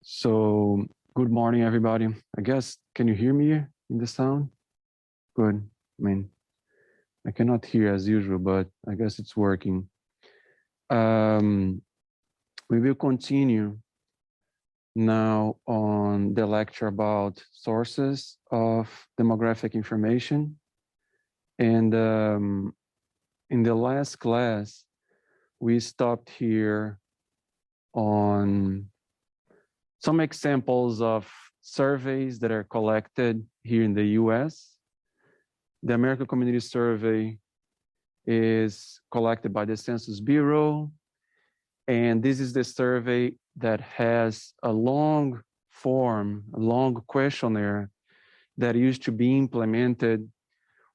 So good morning, everybody. I guess, can you hear me in the sound? Good. I mean, I cannot hear as usual, but I guess it's working. We will continue now on the lecture about sources of demographic information. And in the last class, we stopped here on some examples of surveys that are collected here in the US. The American Community Survey is collected by the Census Bureau. And this is the survey that has a long form, a long questionnaire that used to be implemented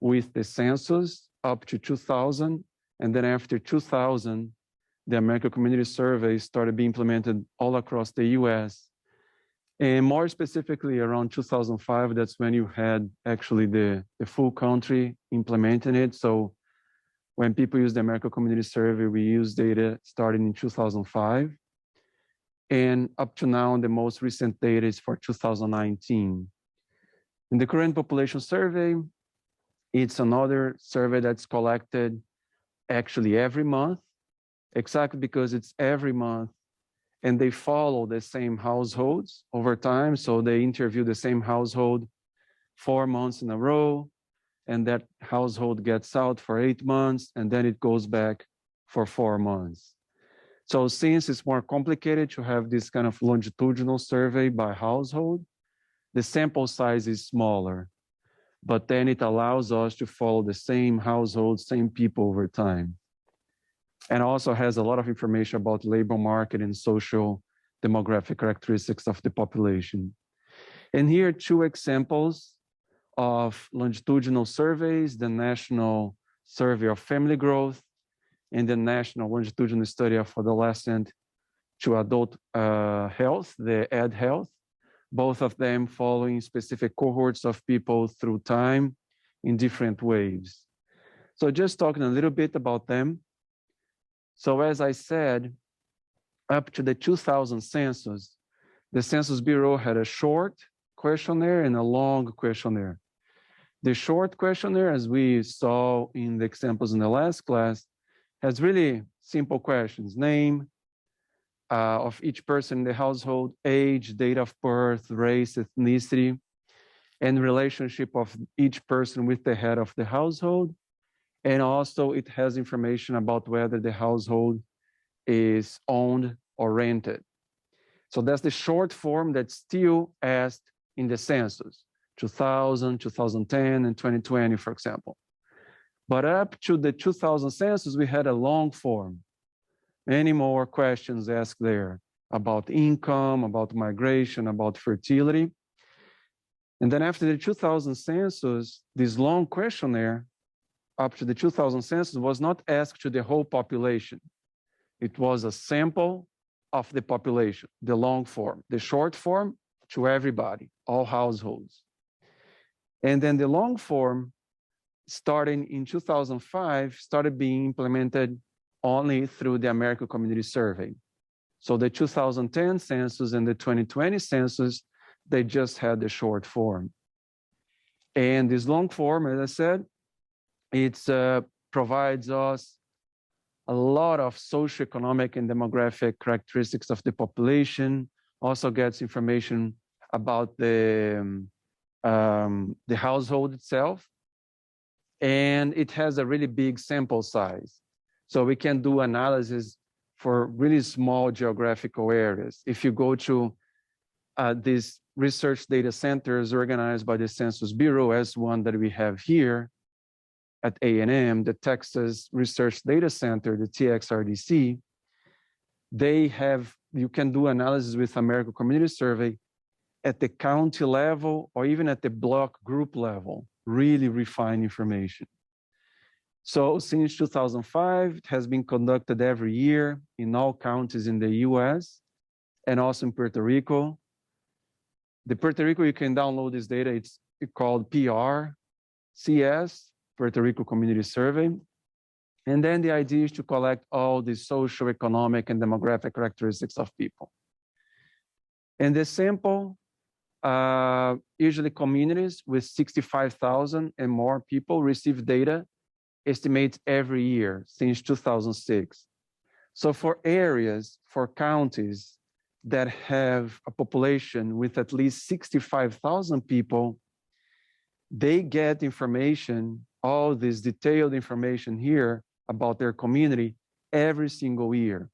with the census up to 2000. And then after 2000, the American Community Survey started being implemented all across the US. And more specifically, around 2005, that's when you had actually the full country implementing it. So when people use the American Community Survey, we use data starting in 2005. And up to now, the most recent data is for 2019. In the current population survey, it's another survey that's collected actually every month, exactly because it's every month. And they follow the same households over time. So they interview the same household 4 months in a row, and that household gets out for 8 months, and then it goes back for 4 months. So since it's more complicated to have this kind of longitudinal survey by household, the sample size is smaller, but then it allows us to follow the same household, same people over time. And also has a lot of information about labor market and social demographic characteristics of the population. And here are 2 examples of longitudinal surveys: the National Survey of Family Growth and the National Longitudinal Study of Adolescent to Adult Health, the EdHealth, both of them following specific cohorts of people through time in different waves. So just talking a little bit about them. So as I said, up to the 2000 census, the Census Bureau had a short questionnaire and a long questionnaire. The short questionnaire, as we saw in the examples in the last class, has really simple questions: name of each person in the household, age, date of birth, race, ethnicity, and relationship of each person with the head of the household. And also it has information about whether the household is owned or rented. So that's the short form that's still asked in the census, 2000, 2010, and 2020, for example. But up to the 2000 census, we had a long form. Many more questions asked there about income, about migration, about fertility. And then after the 2000 census, this long questionnaire up to the 2000 census was not asked to the whole population. It was a sample of the population, the long form. The short form, to everybody, all households. And then the long form, starting in 2005, started being implemented only through the American Community Survey. So the 2010 census and the 2020 census, they just had the short form. And this long form, as I said, it provides us a lot of socioeconomic and demographic characteristics of the population, also gets information about the household itself, and it has a really big sample size. So we can do analysis for really small geographical areas. If you go to these research data centers organized by the Census Bureau, as one that we have here, at A&M, the Texas Research Data Center, the TXRDC, you can do analysis with American Community Survey at the county level or even at the block group level, really refined information. So since 2005, it has been conducted every year in all counties in the US and also in Puerto Rico. The Puerto Rico, you can download this data. It's called PRCS, Puerto Rico Community Survey. And then the idea is to collect all the social, economic, and demographic characteristics of people. And the sample, usually communities with 65,000 and more people receive data estimates every year since 2006. So for areas, for counties that have a population with at least 65,000 people, they get information, all this detailed information here about their community every single year.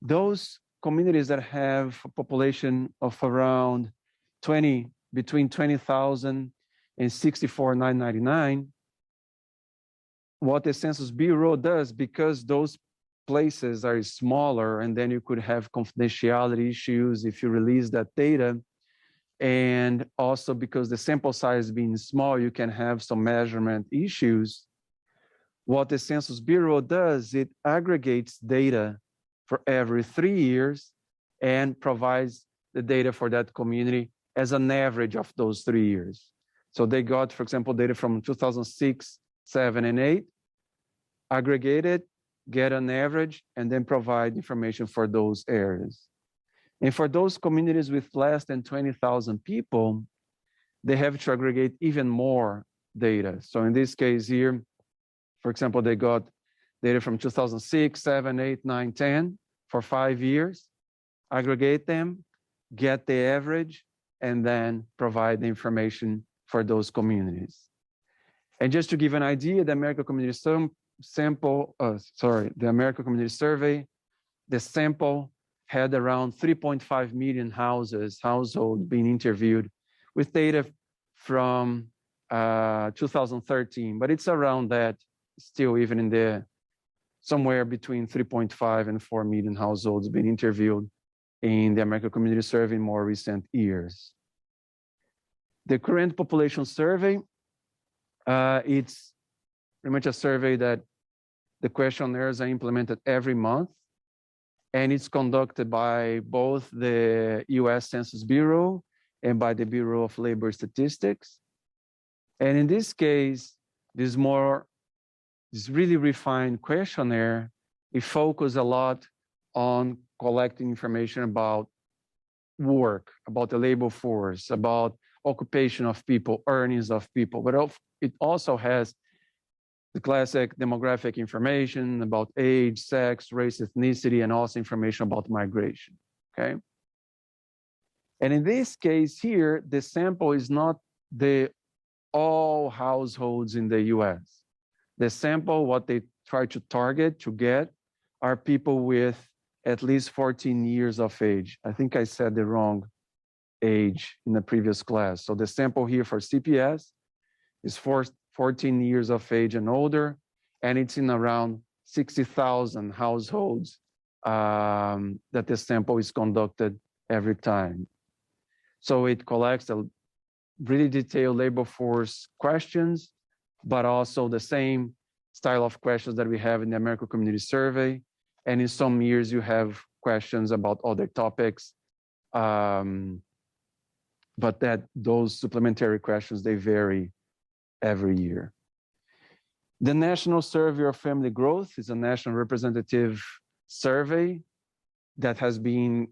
Those communities that have a population of around between 20,000 and 64,999, what the Census Bureau does, because those places are smaller, and then you could have confidentiality issues if you release that data, and also because the sample size being small, you can have some measurement issues. What the Census Bureau does, it aggregates data for every 3 years and provides the data for that community as an average of those 3 years. So they got, for example, data from 2006, 7, and 8, aggregate it, get an average, and then provide information for those areas. And for those communities with less than 20,000 people, they have to aggregate even more data. So in this case here, for example, they got data from 2006, 7, 8, 9, 10 for 5 years, aggregate them, get the average, and then provide the information for those communities. And just to give an idea, the American Community the American Community Survey, the sample had around 3.5 million households being interviewed with data from 2013, but it's around that still, even in the somewhere between 3.5 and 4 million households being interviewed in the American Community Survey in more recent years. The current population survey, it's pretty much a survey that the questionnaires are implemented every month, and it's conducted by both the US Census Bureau and by the Bureau of Labor Statistics. And in this case, this really refined questionnaire, it focuses a lot on collecting information about work, about the labor force, about occupation of people, earnings of people, but it also has the classic demographic information about age, sex, race, ethnicity, and also information about migration, okay? And in this case here, the sample is not all households in the US. The sample, what they try to target, to get, are people with at least 14 years of age. I think I said the wrong age in the previous class. So the sample here for CPS is 14 years of age and older, and it's in around 60,000 households that the sample is conducted every time. So it collects a really detailed labor force questions, but also the same style of questions that we have in the American Community Survey. And in some years, you have questions about other topics, but those supplementary questions, they vary every year. The National Survey of Family Growth is a national representative survey that has been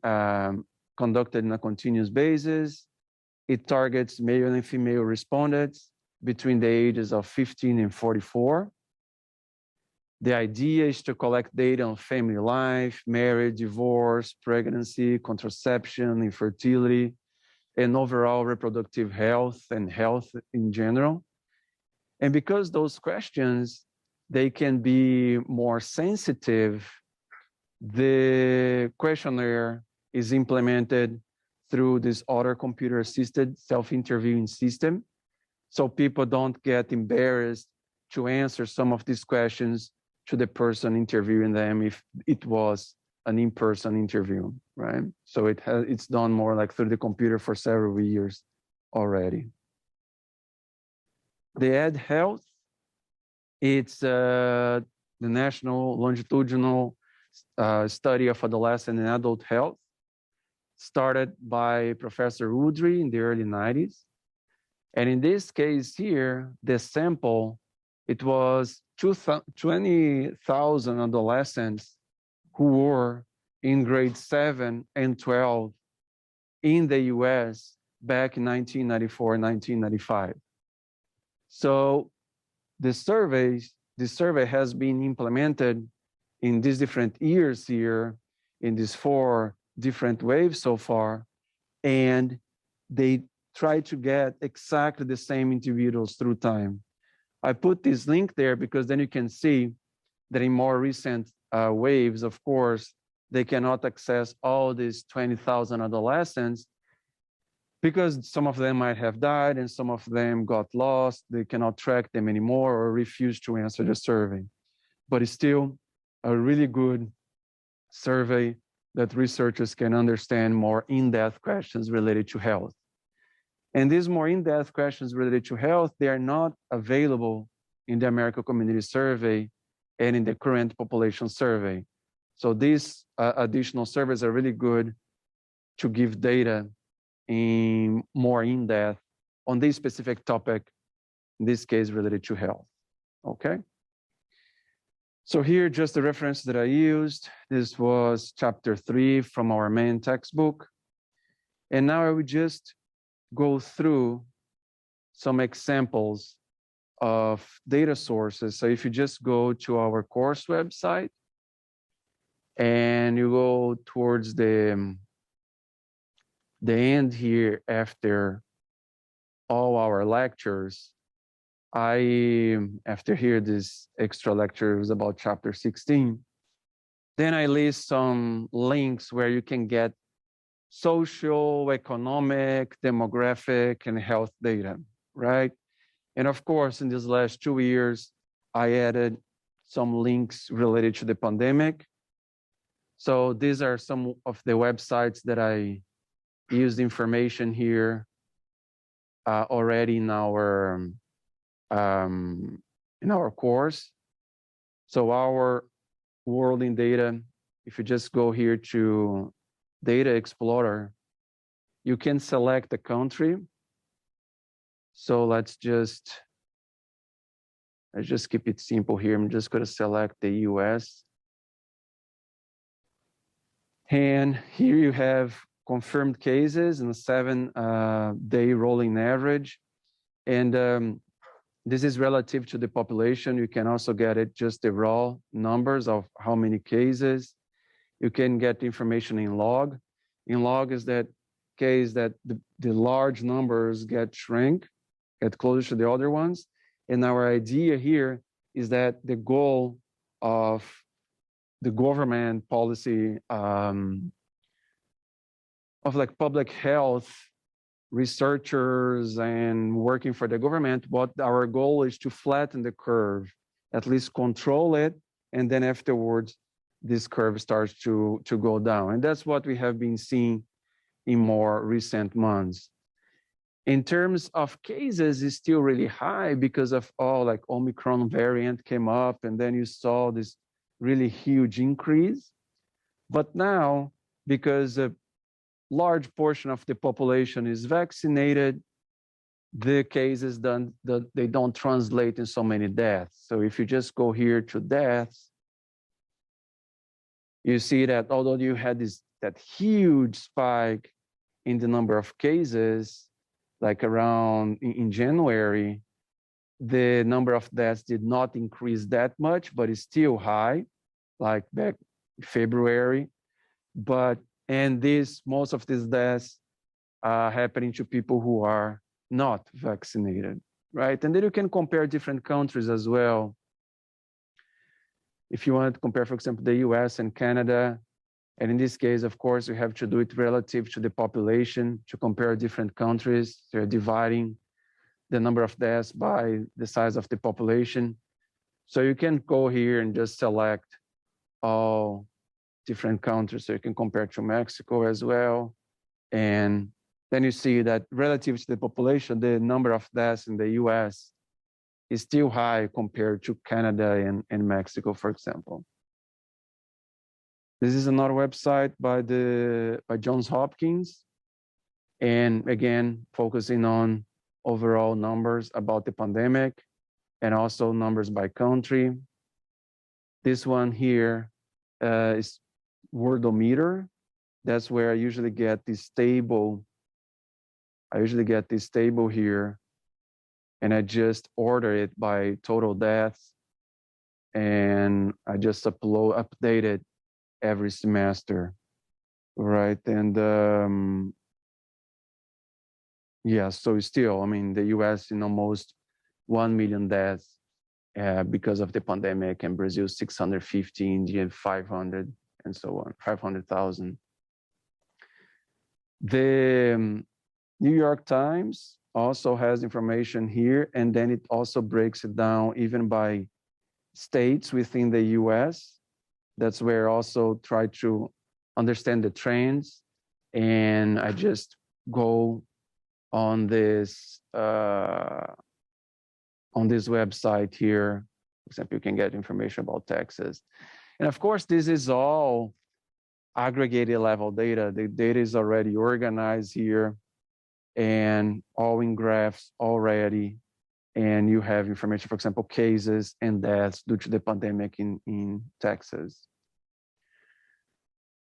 conducted on a continuous basis. It targets male and female respondents between the ages of 15 and 44. The idea is to collect data on family life, marriage, divorce, pregnancy, contraception, infertility, and overall reproductive health and health in general. And because those questions, they can be more sensitive, the questionnaire is implemented through this other computer-assisted self-interviewing system. So people don't get embarrassed to answer some of these questions to the person interviewing them if it was an in-person interview, right? So it's done more like through the computer for several years already. The Ed Health, it's the National Longitudinal Study of Adolescent and Adult Health, started by Professor Woodry in the early 90s. And in this case here, the sample, it was 20,000 adolescents who were in grade 7 and 12 in the US back in 1994, 1995. So this survey has been implemented in these different years here, in these 4 different waves so far, and they try to get exactly the same individuals through time. I put this link there because then you can see that in more recent waves, of course, they cannot access all these 20,000 adolescents because some of them might have died and some of them got lost. They cannot track them anymore or refuse to answer the survey. But it's still a really good survey that researchers can understand more in-depth questions related to health. And these more in-depth questions related to health, they are not available in the American Community Survey and in the current population survey. So these additional surveys are really good to give data in more in-depth on this specific topic, in this case related to health, okay? So here, just the reference that I used. This was chapter 3 from our main textbook. And now I would just go through some examples of data sources. So if you just go to our course website and you go towards the end here after all our lectures, after here, this extra lecture was about chapter 16. Then I list some links where you can get social, economic, demographic, and health data, right? And of course, in these last 2 years, I added some links related to the pandemic. So these are some of the websites that I used information here already in our course. So our World in Data, if you just go here to Data Explorer, you can select a country. So let's just keep it simple here. I'm just going to select the US. And here you have confirmed cases and a 7-day rolling average. And this is relative to the population. You can also get it just the raw numbers of how many cases. You can get information in log. In log is that case that the large numbers get closer to the other ones. And our idea here is that the goal of the government policy of like public health researchers and working for the government, what our goal is to flatten the curve, at least control it, and then afterwards, this curve starts to go down. And that's what we have been seeing in more recent months. In terms of cases, it's still really high because of all like Omicron variant came up, and then you saw this really huge increase. But now, because a large portion of the population is vaccinated, the cases they don't translate in so many deaths. So if you just go here to deaths, you see that although you had that huge spike in the number of cases, like around in January, the number of deaths did not increase that much, but it's still high, like back in February. And most of these deaths are happening to people who are not vaccinated, right? And then you can compare different countries as well. If you want to compare, for example, the US and Canada, and in this case, of course, you have to do it relative to the population to compare different countries. They're dividing the number of deaths by the size of the population. So you can go here and just select all different countries. So you can compare to Mexico as well. And then you see that relative to the population, the number of deaths in the US is still high compared to Canada and Mexico, for example. This is another website by Johns Hopkins. And again, focusing on overall numbers about the pandemic and also numbers by country. This one here is Worldometer. That's where I usually get this table. I usually get this table here, and I just order it by total deaths, and I just update it every semester, right? And yeah, so still, I mean, the US in almost 1 million deaths because of the pandemic, and Brazil 650, India 500, and so on, 500,000. The New York Times also has information here, and then it also breaks it down even by states within the US. That's where I also try to understand the trends, and I just go on this website here. For example, you can get information about Texas. And of course, this is all aggregated level data. The data is already organized here and all in graphs already. And you have information, for example, cases and deaths due to the pandemic in Texas.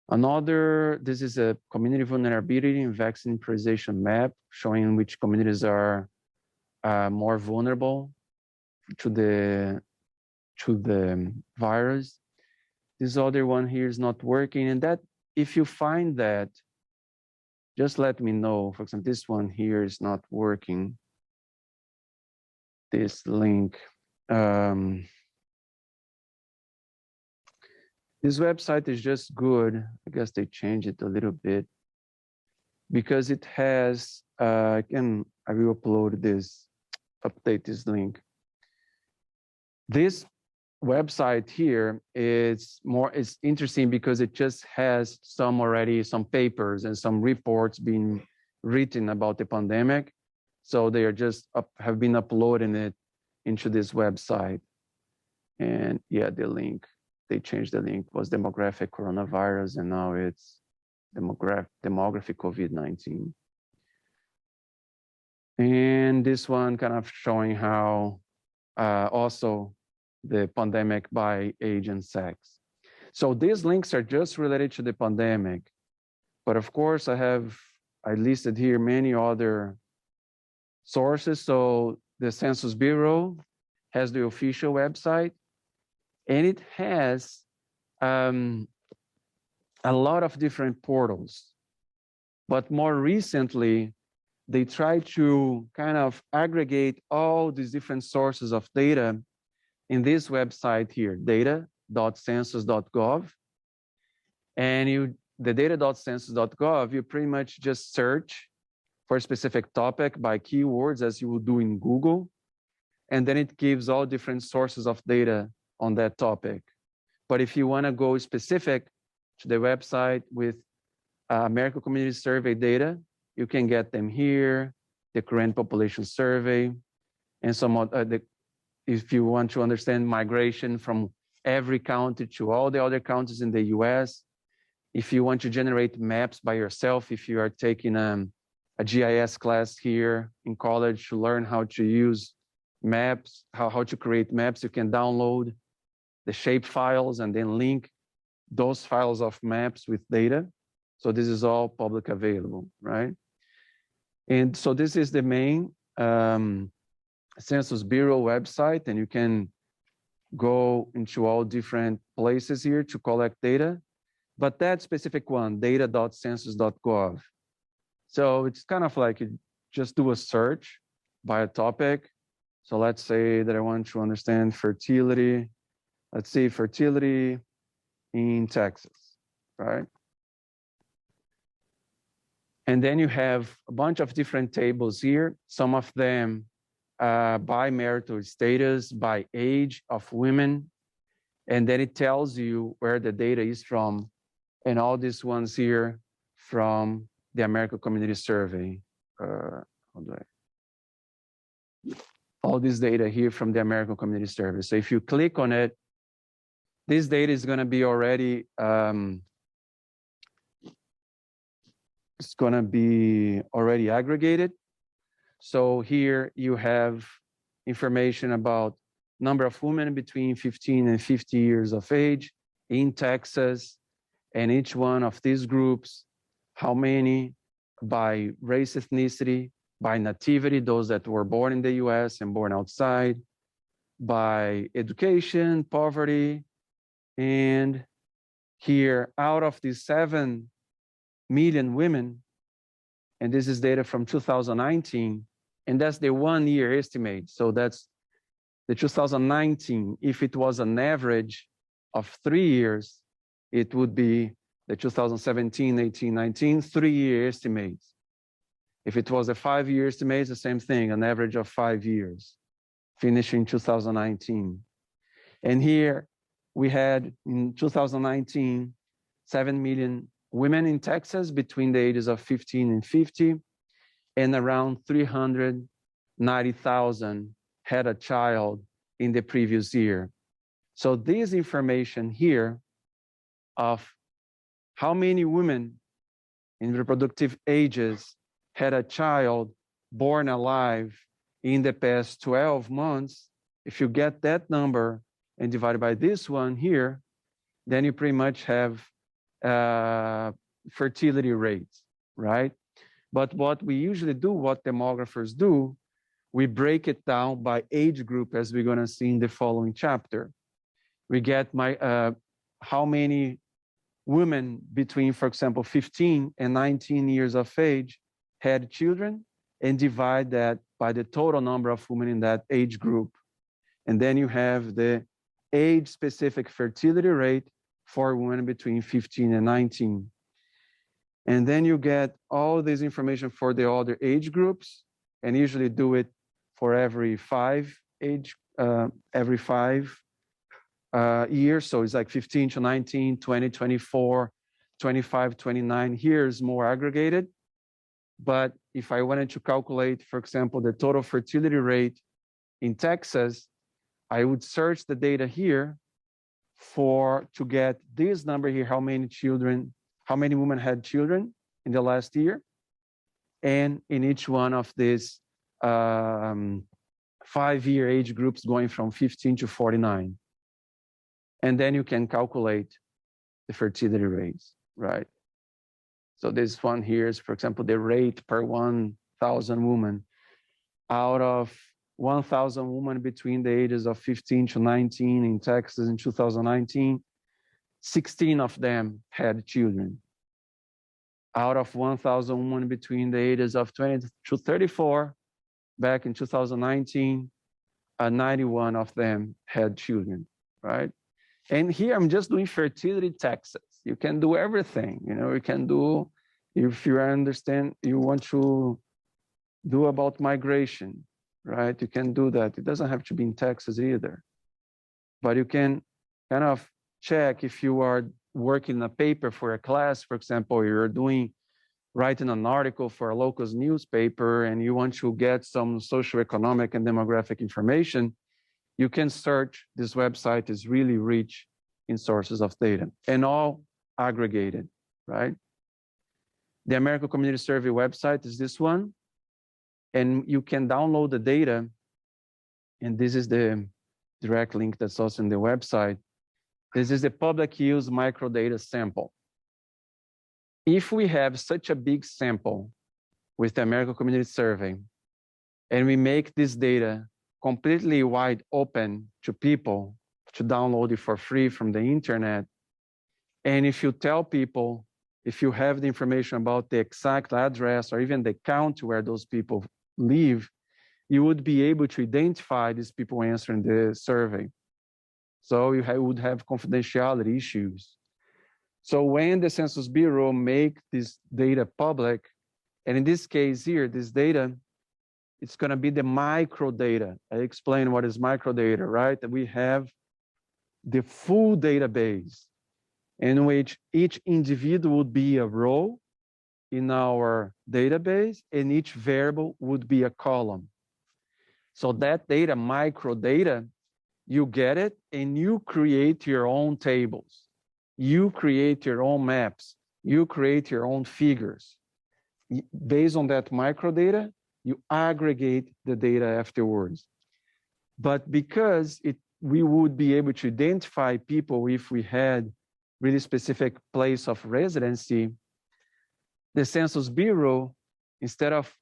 This is a community vulnerability and vaccine prioritization map showing which communities are more vulnerable to the virus. This other one here is not working, and that if you find that, just let me know. For example, this one here is not working. This link. This website is just good. I guess they changed it a little bit because it has. I will upload this, update this link. This website here is interesting because it just has some papers and some reports being written about the pandemic. So they are just have been uploading it into this website. And yeah, the link, they changed the link, was demographic coronavirus, and now it's demographic COVID-19. And this one kind of showing how also the pandemic by age and sex. So these links are just related to the pandemic. But of course, I listed here many other sources. So the Census Bureau has the official website, and it has a lot of different portals. But more recently, they try to kind of aggregate all these different sources of data in this website here, data.census.gov. And the data.census.gov, you pretty much just search for a specific topic by keywords as you would do in Google. And then it gives all different sources of data on that topic. But if you want to go specific to the website with American Community Survey data, you can get them here, the current population survey, and some if you want to understand migration from every county to all the other counties in the US, if you want to generate maps by yourself, if you are taking a GIS class here in college to learn how to use maps, how to create maps, you can download the shape files and then link those files of maps with data. So this is all public available, right? And so this is the main Census Bureau website, and you can go into all different places here to collect data. But that specific one, data.census.gov. So it's kind of like you just do a search by a topic. So let's say that I want to understand fertility. Let's see, fertility in Texas, right? And then you have a bunch of different tables here, some of them by marital status, by age of women, and then it tells you where the data is from, and all these ones here from the American Community Survey. All this data here from the American Community Survey. So if you click on it, this data is going to be already aggregated. So here you have information about number of women between 15 and 50 years of age in Texas, And each one of these groups, how many by race, ethnicity, by nativity, those that were born in the US and born outside, by education, poverty, and here, out of these 7 million women, and this is data from 2019, and that's the 1-year estimate. So that's the 2019. If it was an average of 3 years, it would be the 2017, 18, 19, 3-year estimates. If it was a 5-year estimate, the same thing, an average of 5 years, finishing 2019. And here we had in 2019, 7 million women in Texas between the ages of 15 and 50, and around 390,000 had a child in the previous year. So this information here of how many women in reproductive ages had a child born alive in the past 12 months, if you get that number and divide by this one here, then you pretty much have fertility rates, right? But what we usually do, what demographers do, we break it down by age group, as we're gonna see in the following chapter. We get how many women between, for example, 15 and 19 years of age had children, and divide that by the total number of women in that age group. And then you have the age-specific fertility rate for women between 15 and 19. And then you get all this information for the other age groups, and usually do it for every 5 years. So it's like 15 to 19, 20, 24, 25, 29. Here is more aggregated. But if I wanted to calculate, for example, the total fertility rate in Texas, I would search the data here to get this number here, how many women had children in the last year, and in each one of these 5-year age groups going from 15 to 49. And then you can calculate the fertility rates, right? So this one here is, for example, the rate per 1,000 women. Out of 1,000 women between the ages of 15 to 19 in Texas in 2019, 16 of them had children. Out of 1,000 women between the ages of 20 to 34, back in 2019, 91 of them had children, right? And here I'm just doing fertility Texas. You can do everything, you can do, if you understand, you want to do about migration, right? You can do that. It doesn't have to be in Texas either. But you can kind of check if you are working a paper for a class, for example, you're writing an article for a local newspaper and you want to get some socioeconomic and demographic information, you can search. This website is really rich in sources of data and all aggregated, right? The American Community Survey website is this one, and you can download the data, and this is the direct link that's also in the website. This is the public use microdata sample. If we have such a big sample with the American Community Survey, and we make this data completely wide open to people to download it for free from the internet, and if you tell people, if you have the information about the exact address or even the county where those people live, you would be able to identify these people answering the survey. So you would have confidentiality issues. So when the Census Bureau make this data public, and in this case here, this data, it's gonna be the microdata. I explained what is microdata, right? That we have the full database in which each individual would be a row in our database, and each variable would be a column. So that data, microdata, you get it and you create your own tables. You create your own maps. You create your own figures. Based on that microdata, you aggregate the data afterwards. But because we would be able to identify people if we had really specific place of residency, the Census Bureau, instead of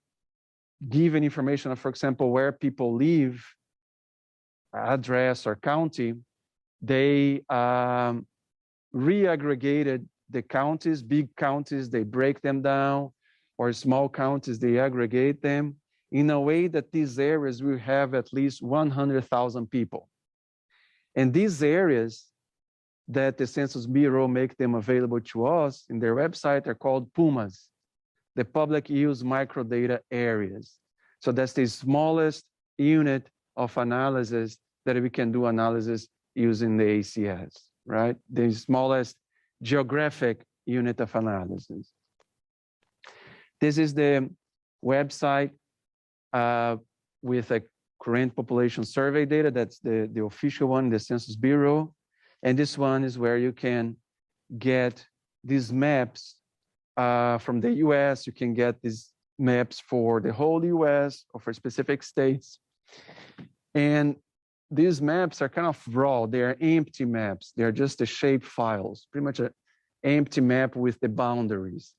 giving information of, for example, where people live, address or county, they reaggregated the counties, big counties, they break them down, or small counties, they aggregate them in a way that these areas will have at least 100,000 people. And these areas that the Census Bureau make them available to us in their website are called EPUMS, the public use microdata areas. So that's the smallest unit of analysis that we can do analysis using the ACS, right? The smallest geographic unit of analysis. This is the website with a current population survey data. That's the official one, the Census Bureau. And this one is where you can get these maps from the US. You can get these maps for the whole US or for specific states. And these maps are kind of raw. They are empty maps. They're just the shape files, pretty much an empty map with the boundaries.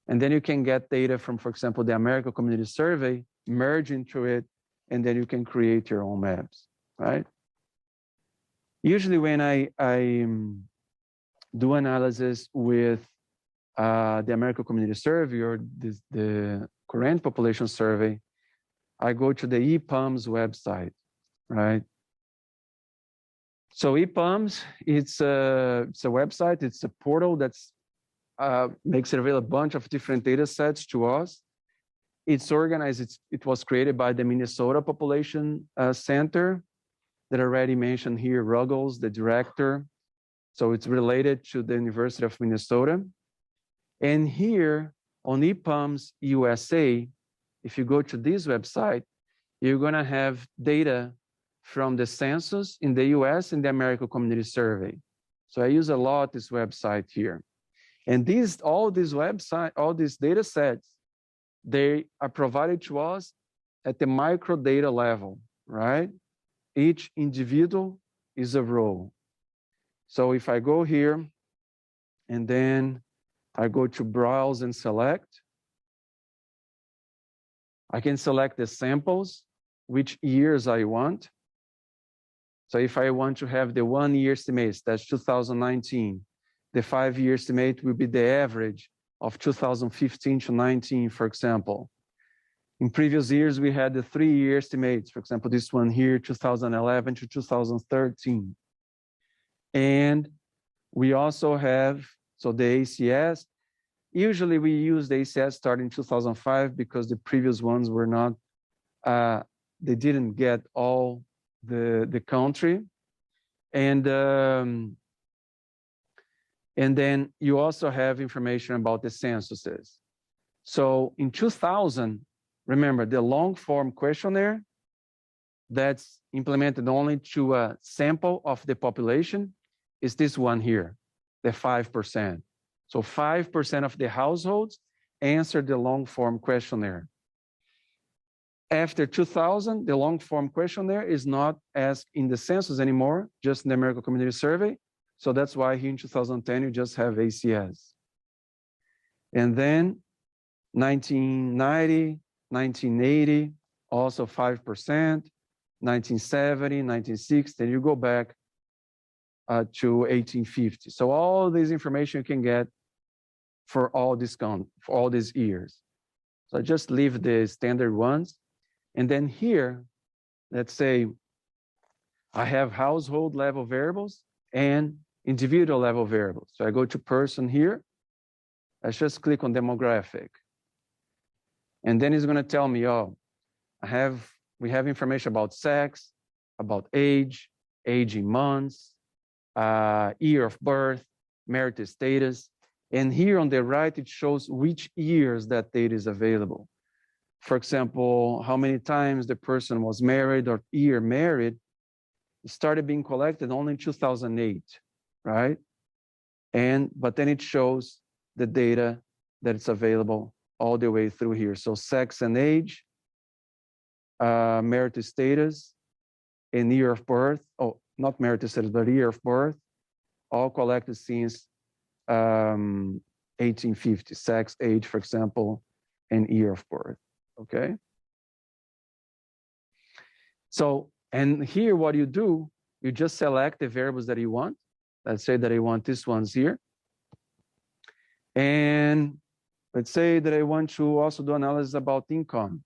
And then you can get data from, for example, the American Community Survey, merge into it, and then you can create your own maps, right? Usually when I do analysis with the American Community Survey or the current population survey, I go to the EPUMS website, right? So EPUMS, it's a website, it's a portal that's makes it available a bunch of different data sets to us. It's organized, it was created by the Minnesota Population Center that I already mentioned here, Ruggles, the director. So it's related to the University of Minnesota. And here on EPUMS USA, if you go to this website, you're gonna have data from the census in the US and the American Community Survey. So I use a lot this website here. And all these data sets, they are provided to us at the microdata level, right? Each individual is a row. So if I go here and then I go to browse and select, I can select the samples, which years I want. So if I want to have the 1 year estimate, that's 2019, the 5 year estimate will be the average of 2015 to 19, for example. In previous years, we had the 3 year estimates, for example, this one here, 2011 to 2013. And we also have, so the ACS, usually we use the ACS starting in 2005 because the previous ones were not, they didn't get all the country. And then you also have information about the censuses. So in 2000, remember the long form questionnaire that's implemented only to a sample of the population is this one here, the 5%. So 5% of the households answered the long form questionnaire. After 2000, the long form questionnaire is not asked in the census anymore, just in the American Community Survey. So that's why here in 2010, you just have ACS. And then 1990, 1980, also 5%, 1970, 1960, and you go back to 1850. So all this information you can get for all these years. So I just leave the standard ones. And then here, let's say I have household level variables and individual level variables. So I go to person here. I just click on demographic. And then it's going to tell me, oh, we have information about sex, about age in months, year of birth, marital status. And here on the right, it shows which years that data is available. For example, how many times the person was married or year married, it started being collected only in 2008, right? But then it shows the data that it's available all the way through here. So sex and age, marital status, and year of birth, not marital status, but year of birth, all collected since 1850, sex, age, for example, and year of birth, okay? So, and here what you do, you just select the variables that you want. Let's say that I want these ones here. And let's say that I want to also do analysis about income.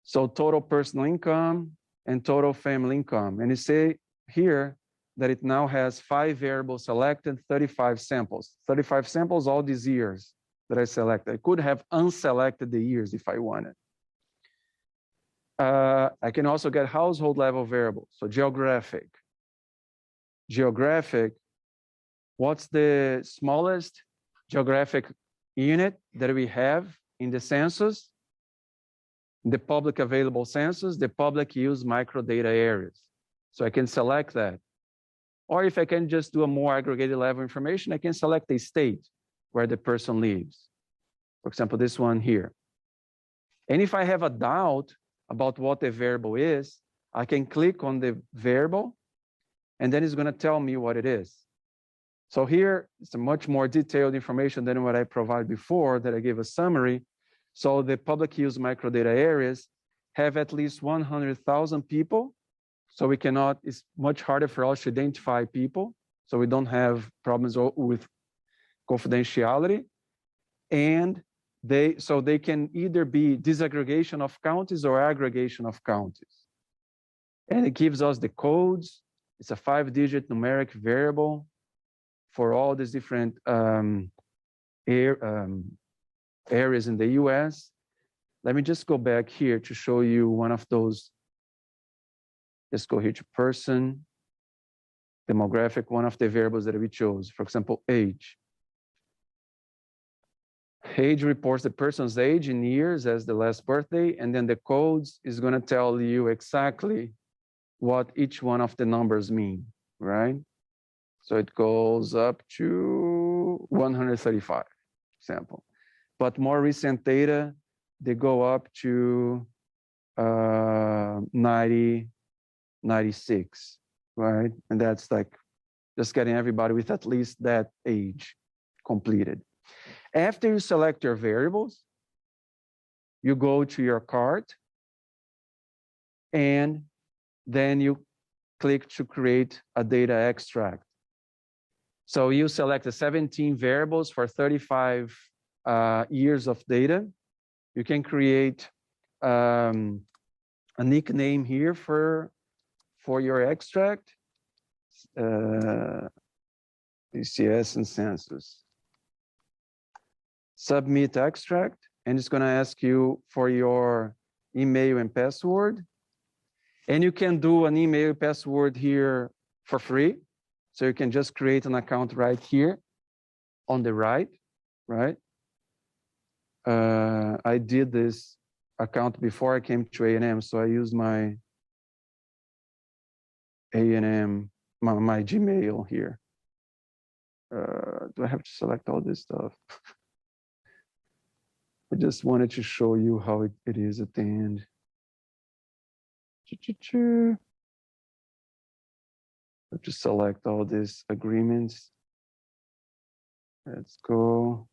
So total personal income and total family income. And you say here that it now has 5 variables selected, 35 samples. 35 samples, all these years that I selected. I could have unselected the years if I wanted. I can also get household level variables. So geographic. Geographic, what's the smallest geographic unit that we have in the census? The public available census, the public use microdata areas. So I can select that. Or if I can just do a more aggregated level information, I can select a state where the person lives. For example, this one here. And if I have a doubt about what the variable is, I can click on the variable, and then it's going to tell me what it is. So here, it's a much more detailed information than what I provided before that I gave a summary. So the public use microdata areas have at least 100,000 people. So we cannot, it's much harder for us to identify people. So we don't have problems with confidentiality. And they can either be disaggregation of counties or aggregation of counties. And it gives us the codes. It's a 5-digit numeric variable for all these different areas in the US. Let me just go back here to show you one of those. Let's go here to person, demographic, one of the variables that we chose. For example, age. Age reports the person's age in years as the last birthday, and then the codes is going to tell you exactly what each one of the numbers mean, right? So it goes up to 135, for example. But more recent data, they go up to 90, 96, right? And that's like just getting everybody with at least that age completed. After you select your variables, you go to your cart, and then you click to create a data extract. So you select the 17 variables for 35 years of data. You can create a nickname here for your extract, PCS and Census. Submit extract, and it's going to ask you for your email and password. And you can do an email password here for free. So you can just create an account right here on the right? I did this account before I came to A&M, so I use my A&M, my Gmail here. Do I have to select all this stuff? I just wanted to show you how it is at the end. I have to select all these agreements. Let's go.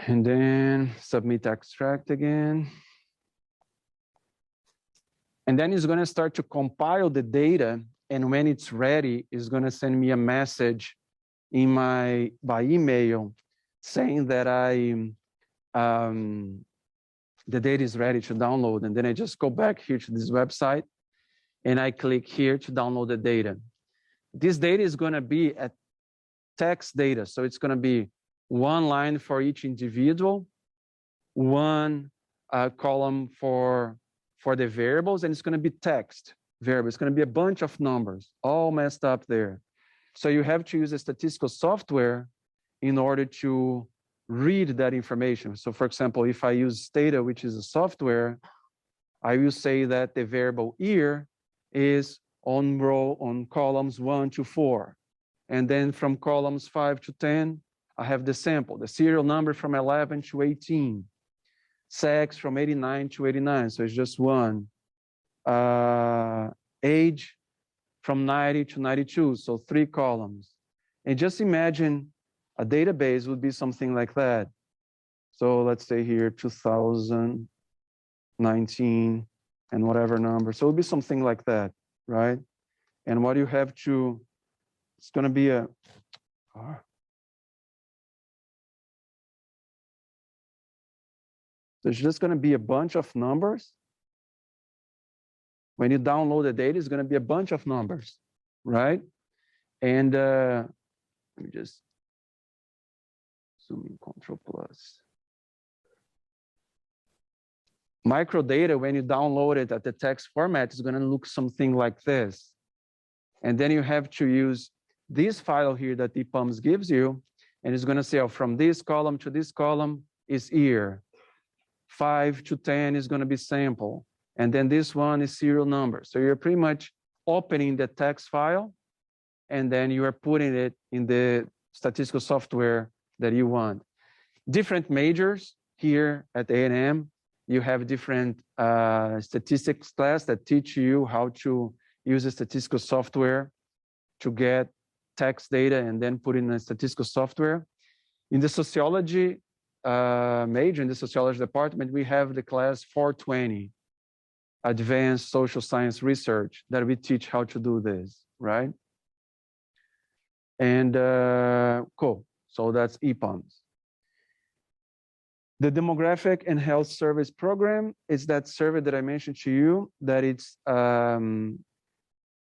And then submit extract again. And then it's going to start to compile the data. And when it's ready, it's going to send me a message by email saying that the data is ready to download. And then I just go back here to this website and I click here to download the data. This data is going to be a text data. So it's going to be one line for each individual, one column for the variables, and it's going to be text variable. It's going to be a bunch of numbers all messed up there. So you have to use a statistical software in order to read that information. So for example, if I use Stata, which is a software, I will say that the variable year is on columns 1 to 4. And then from columns 5 to 10, I have the sample, the serial number from 11 to 18. Sex from 89 to 89, so it's just one. Age from 90 to 92, so 3 columns. And just imagine a database would be something like that. So let's say here 2019 and whatever number. So it would be something like that, right? And what you have to, it's going to be a, there's just going to be a bunch of numbers. When you download the data, it's going to be a bunch of numbers, right? And let me just zoom in, Control+. Microdata, when you download it at the text format, is going to look something like this. And then you have to use this file here that EPUMS gives you, and it's going to say, oh, from this column to this column is year. 5 to 10 is going to be sample. And then this one is serial number. So you're pretty much opening the text file, and then you are putting it in the statistical software that you want. Different majors here at A&M, you have different statistics class that teach you how to use a statistical software to get text data and then put in a statistical software. In the sociology major, in the sociology department, we have the class 420, Advanced Social Science Research, that we teach how to do this, right? And cool, so that's EPUMS. The Demographic and Health Service Program is that survey that I mentioned to you, that it's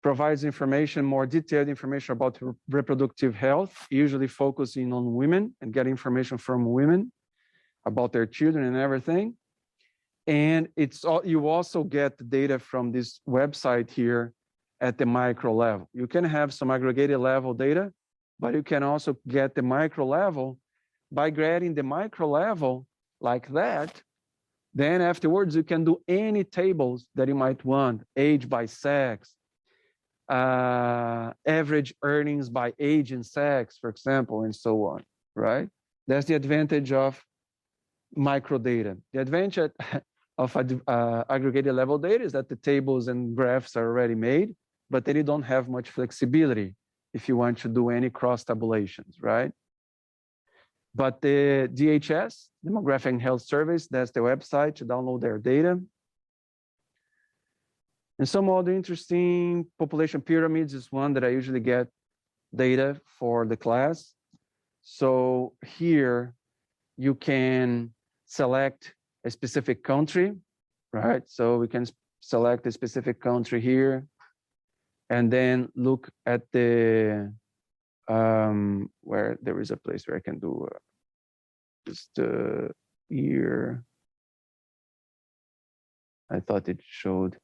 provides information, more detailed information about reproductive health, usually focusing on women and get information from women about their children and everything. And it's all, you also get the data from this website here at the micro level. You can have some aggregated level data, but you can also get the micro level by getting the micro level like that. Then afterwards, you can do any tables that you might want, age by sex, average earnings by age and sex, for example, and so on, right? That's the advantage of microdata. The advantage of aggregated level data is that the tables and graphs are already made, but then you don't have much flexibility if you want to do any cross tabulations, right? But the DHS, Demographic and Health Service, that's the website to download their data. And some other interesting population pyramids is one that I usually get data for the class. So here you can select a specific country, right? So we can select a specific country here and then look at the, where there is a place where I can do just year. I thought it showed,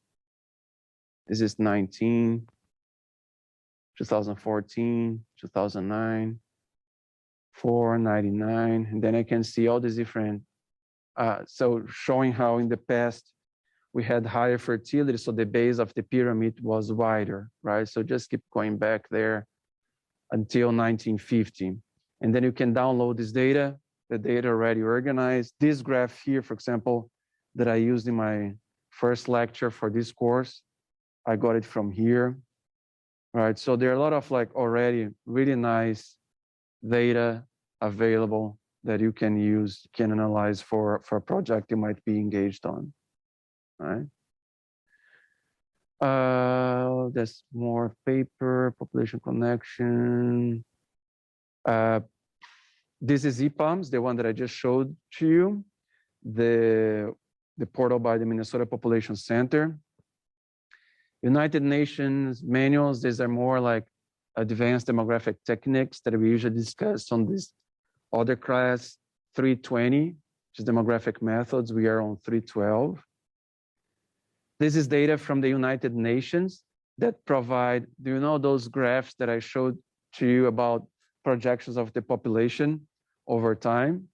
this is 19, 2014, 2009, 499, and then I can see all these different, so showing how in the past we had higher fertility, so the base of the pyramid was wider, right? So just keep going back there until 1950. And then you can download this data, the data already organized. This graph here, for example, that I used in my first lecture for this course, I got it from here, right? So there are a lot of like already really nice data available that you can use, can analyze for a project you might be engaged on, right? There's more paper, population connection. This is EPUMS, the one that I just showed to you, the portal by the Minnesota Population Center. United Nations manuals, these are more like advanced demographic techniques that we usually discuss on this other class 320, which is demographic methods. We are on 312. This is data from the United Nations that provide, do you know those graphs that I showed to you about projections of the population over time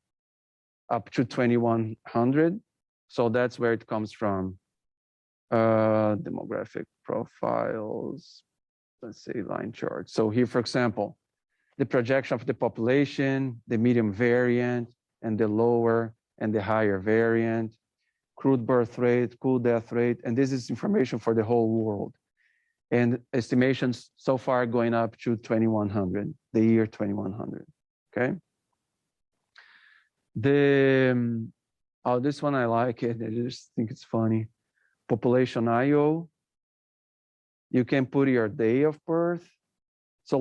up to 2100? So that's where it comes from. Demographic profiles, let's say line chart. So here, for example, the projection of the population, the median variant, and the lower and the higher variant, crude birth rate, crude death rate, and this is information for the whole world. And estimations so far going up to 2100, the year 2100, okay? This one I like it, I just think it's funny. Population IO, you can put your day of birth. So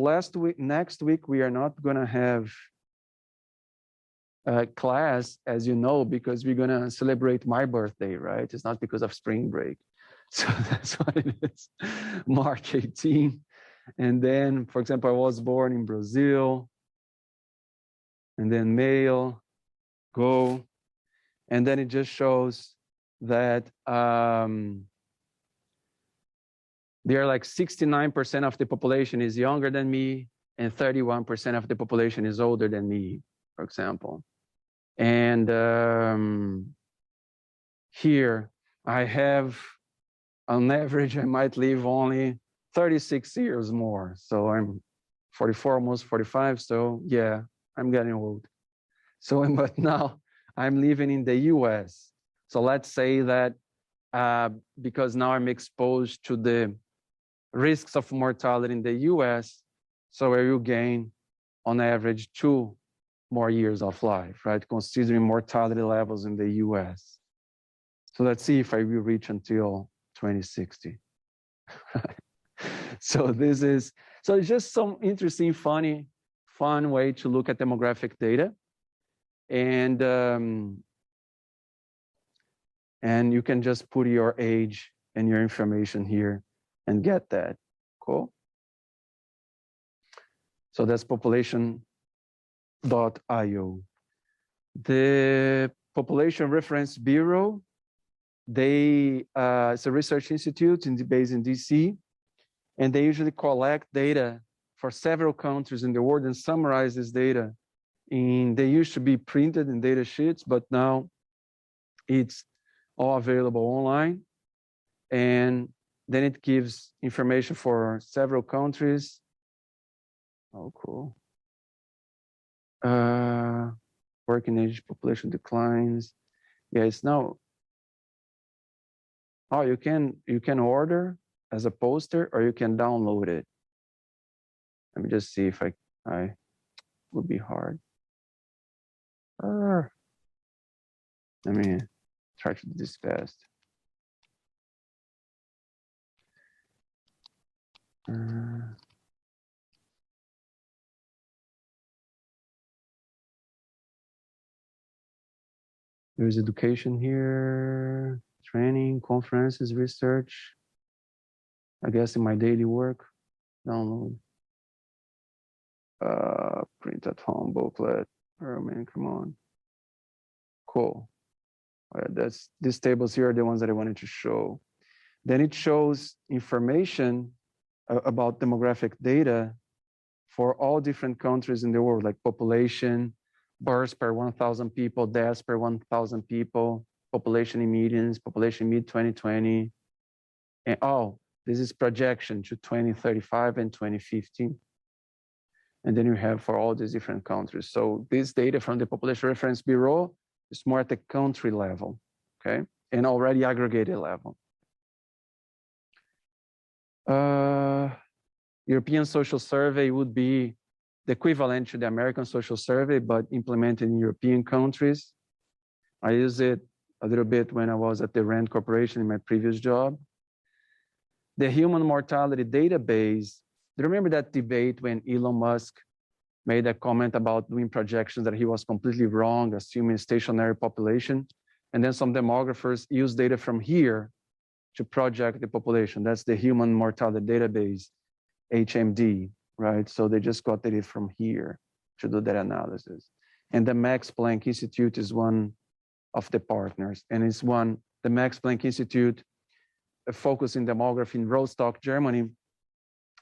next week, we are not gonna have a class, as you know, because we're gonna celebrate my birthday, right? It's not because of spring break. So that's what it is, March 18. And then, for example, I was born in Brazil, and then male, go. And then it just shows that there are like 69% of the population is younger than me, and 31% of the population is older than me, for example. And here I have, on average, I might live only 36 years more. So I'm 44, almost 45. So yeah, I'm getting old. So, but now I'm living in the US. So let's say that because now I'm exposed to the risks of mortality in the US, so I will gain on average 2 more years of life, right? Considering mortality levels in the US. So let's see if I will reach until 2060. So it's just some interesting, fun way to look at demographic data. And you can just put your age and your information here and get that. Cool. So that's population.io. The Population Reference Bureau, it's a research institute based in DC, and they usually collect data for several countries in the world and summarize this data. They used to be printed in data sheets, but now it's all available online. And then it gives information for several countries. Oh, cool. Working age population declines. Yeah, it's now. Oh, you can order as a poster, or you can download it. Let me just see if I would be hard. Let me try to do this fast. There's education here, training, conferences, research. I guess in my daily work, download. Print at home booklet. Oh man, come on. Cool. These tables here are the ones that I wanted to show. Then it shows information about demographic data for all different countries in the world, like population, births per 1,000 people, deaths per 1,000 people, population in medians, population mid-2020. And this is projection to 2035 and 2050. And then you have for all these different countries. So this data from the Population Reference Bureau is more at the country level, okay? And already aggregated level. European Social Survey would be the equivalent to the American Social Survey, but implemented in European countries. I used it a little bit when I was at the RAND Corporation in my previous job. The Human Mortality Database, do you remember that debate when Elon Musk made a comment about doing projections that he was completely wrong, assuming stationary population? And then some demographers use data from here to project the population. That's the Human Mortality Database, HMD, right? So they just got data from here to do that analysis. And the Max Planck Institute is one of the partners. And it's the Max Planck Institute focused in demography in Rostock, Germany.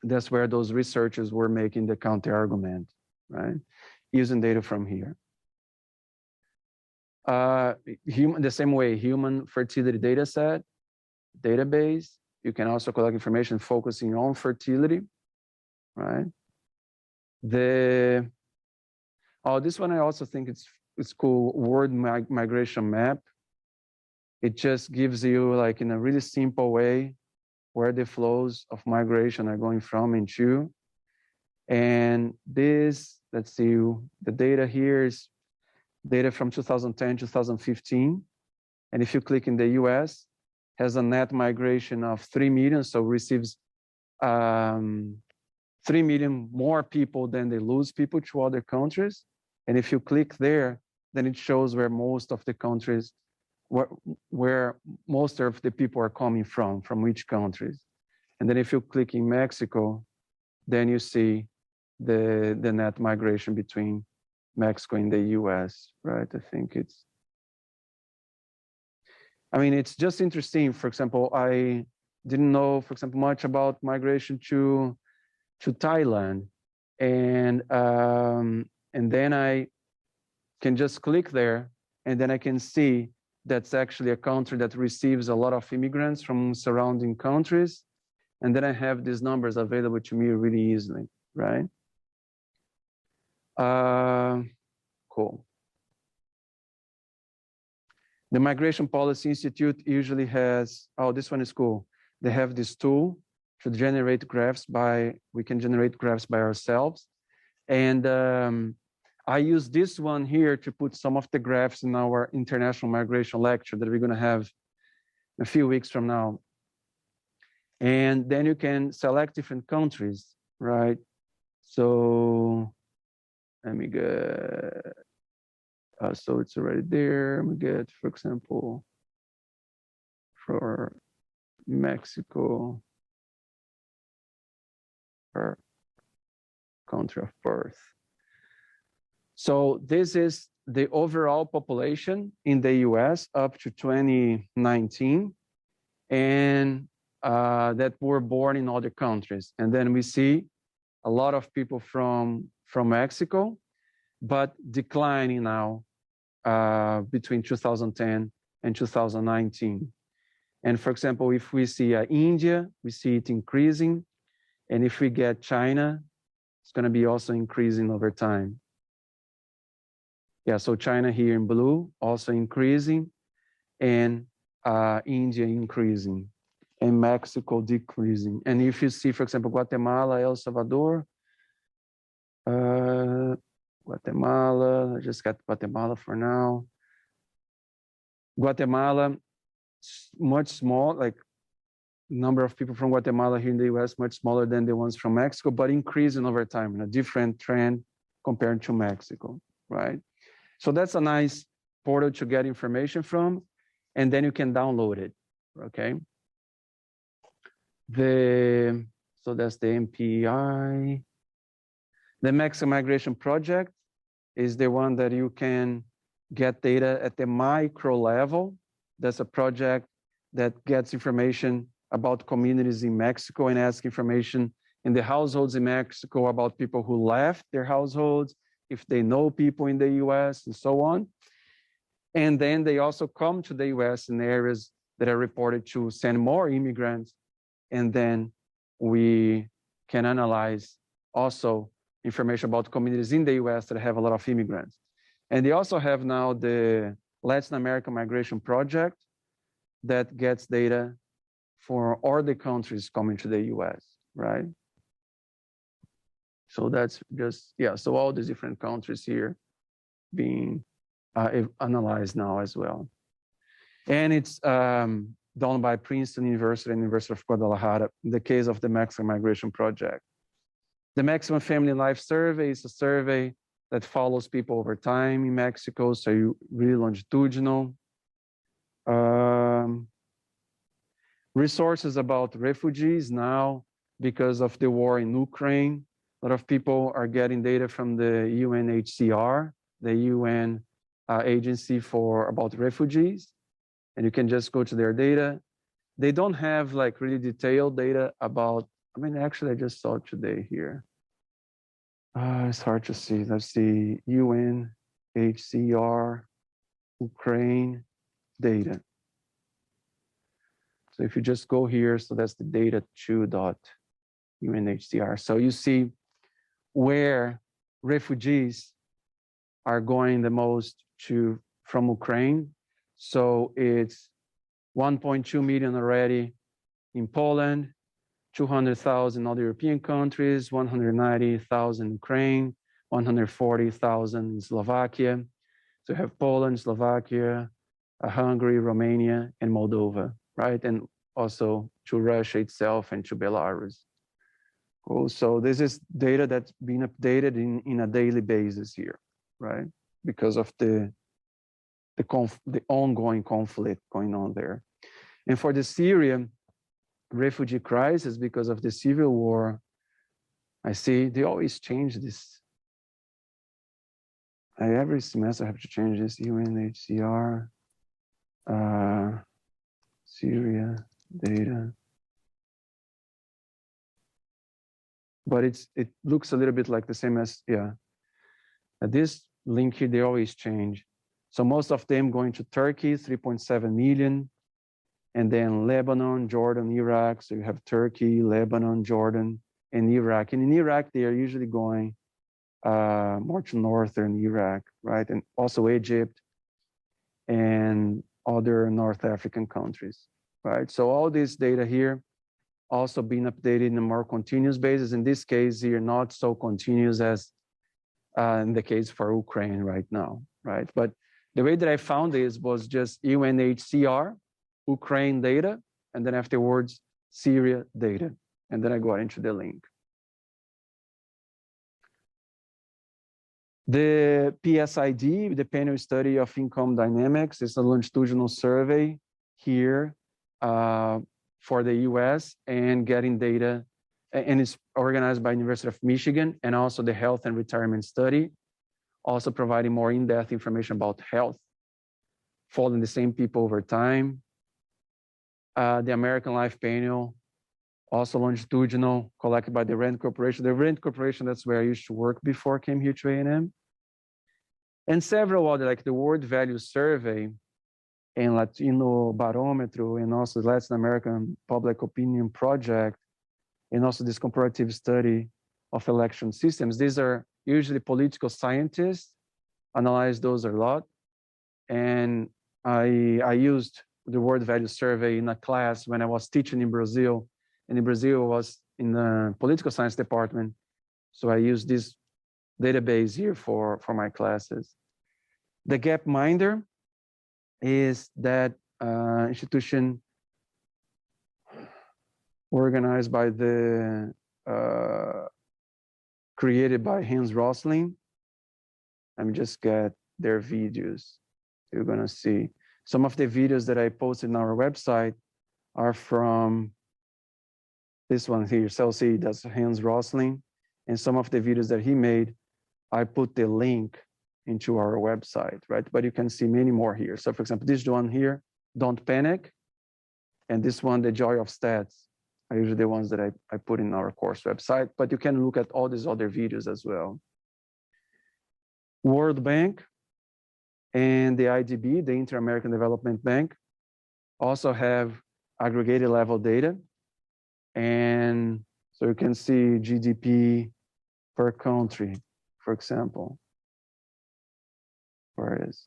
That's where those researchers were making the counter argument, right? Using data from here. The same way, human fertility data set, database. You can also collect information focusing on fertility, right? This one I also think it's it's called World Migration Map. It just gives you, like, in a really simple way, where the flows of migration are going from and to. And this, let's see, the data here is data from 2010, 2015. And if you click in the US, has a net migration of 3 million, so receives 3 million more people than they lose people to other countries. And if you click there, then it shows where most of the countries, where most of the people are coming from which countries. And then if you click in Mexico, then you see the net migration between Mexico and the US, right? I think it's, I mean, it's just interesting. For example, I didn't know, for example, much about migration to Thailand. And then I can just click there, and then I can see that's actually a country that receives a lot of immigrants from surrounding countries. And then I have these numbers available to me really easily, right? Cool. The Migration Policy Institute usually has, oh, this one is cool. They have this tool to generate graphs we can generate graphs by ourselves. And I use this one here to put some of the graphs in our international migration lecture that we're gonna have a few weeks from now. And then you can select different countries, right? So let me get, so it's already there. We get, for example, for Mexico, or country of birth. So this is the overall population in the US up to 2019, and that were born in other countries. And then we see a lot of people from Mexico, but declining now between 2010 and 2019. And for example, if we see India, we see it increasing. And if we get China, it's going to be also increasing over time. Yeah, so China here in blue, also increasing, and India increasing, and Mexico decreasing. And if you see, for example, Guatemala, El Salvador, Guatemala, I just got Guatemala for now. Guatemala, much small, like number of people from Guatemala here in the US, much smaller than the ones from Mexico, but increasing over time in a different trend compared to Mexico, right? So that's a nice portal to get information from, and then you can download it, okay? So that's the MPI. The Mexican Migration Project is the one that you can get data at the micro level. That's a project that gets information about communities in Mexico and asks information in the households in Mexico about people who left their households, if they know people in the US, and so on. And then they also come to the US in areas that are reported to send more immigrants. And then we can analyze also information about communities in the US that have a lot of immigrants. And they also have now the Latin American Migration Project that gets data for all the countries coming to the US, right? So that's just, yeah, so all these different countries here being analyzed now as well. And it's done by Princeton University and University of Guadalajara in the case of the Mexican Migration Project. The Maximum Family Life Survey is a survey that follows people over time in Mexico, so you really longitudinal. Resources about refugees now, because of the war in Ukraine, a lot of people are getting data from the UNHCR, the UN agency about refugees, and you can just go to their data. They don't have like really detailed data about, I mean, actually I just saw it today here. It's hard to see. Let's see, UNHCR, Ukraine data. So if you just go here, so that's the data 2.UNHCR. So you see where refugees are going the most from Ukraine. So it's 1.2 million already in Poland, 200,000 other European countries, 190,000 Ukraine, 140,000 in Slovakia. So you have Poland, Slovakia, Hungary, Romania, and Moldova, right? And also to Russia itself and to Belarus. Cool. So this is data that's being updated in a daily basis here, right? Because of the ongoing conflict going on there. And for the Syrian refugee crisis, because of the civil war, I see they always change this. Every semester I have to change this. UNHCR, Syria data. But it looks a little bit like the same as, yeah. This link here, they always change. So most of them going to Turkey, 3.7 million. And then Lebanon, Jordan, Iraq. So you have Turkey, Lebanon, Jordan, and Iraq. And in Iraq, they are usually going more to northern Iraq, right? And also Egypt and other North African countries, right? So all this data here also being updated in a more continuous basis. In this case here, not so continuous as in the case for Ukraine right now, right? But the way that I found this was just UNHCR, Ukraine data, and then afterwards, Syria data. And then I got into the link. The PSID, the Panel Study of Income Dynamics, is a longitudinal survey here for the US and getting data, and it's organized by University of Michigan and also the Health and Retirement Study, also providing more in-depth information about health, following the same people over time. The American Life Panel, also longitudinal, collected by the Rand Corporation. The Rand Corporation, that's where I used to work before I came here to A&M. And several other, like the World Value Survey and Latino Barometro, and also the Latin American Public Opinion Project, and also this comparative study of election systems. These are usually political scientists, analyze those a lot. And I used the World Value Survey in a class when I was teaching in Brazil. And in Brazil, I was in the political science department. So I used this database here for my classes. The Gapminder is that institution organized by the, created by Hans Rosling. Let me just get their videos. You're gonna see. Some of the videos that I posted on our website are from this one here, SOCI, that's Hans Rosling. And some of the videos that he made, I put the link into our website, right? But you can see many more here. So for example, this one here, Don't Panic. And this one, The Joy of Stats, are usually the ones that I put in our course website, but you can look at all these other videos as well. World Bank and the IDB, the Inter-American Development Bank, also have aggregated level data. And so you can see GDP per country, for example. Where it is?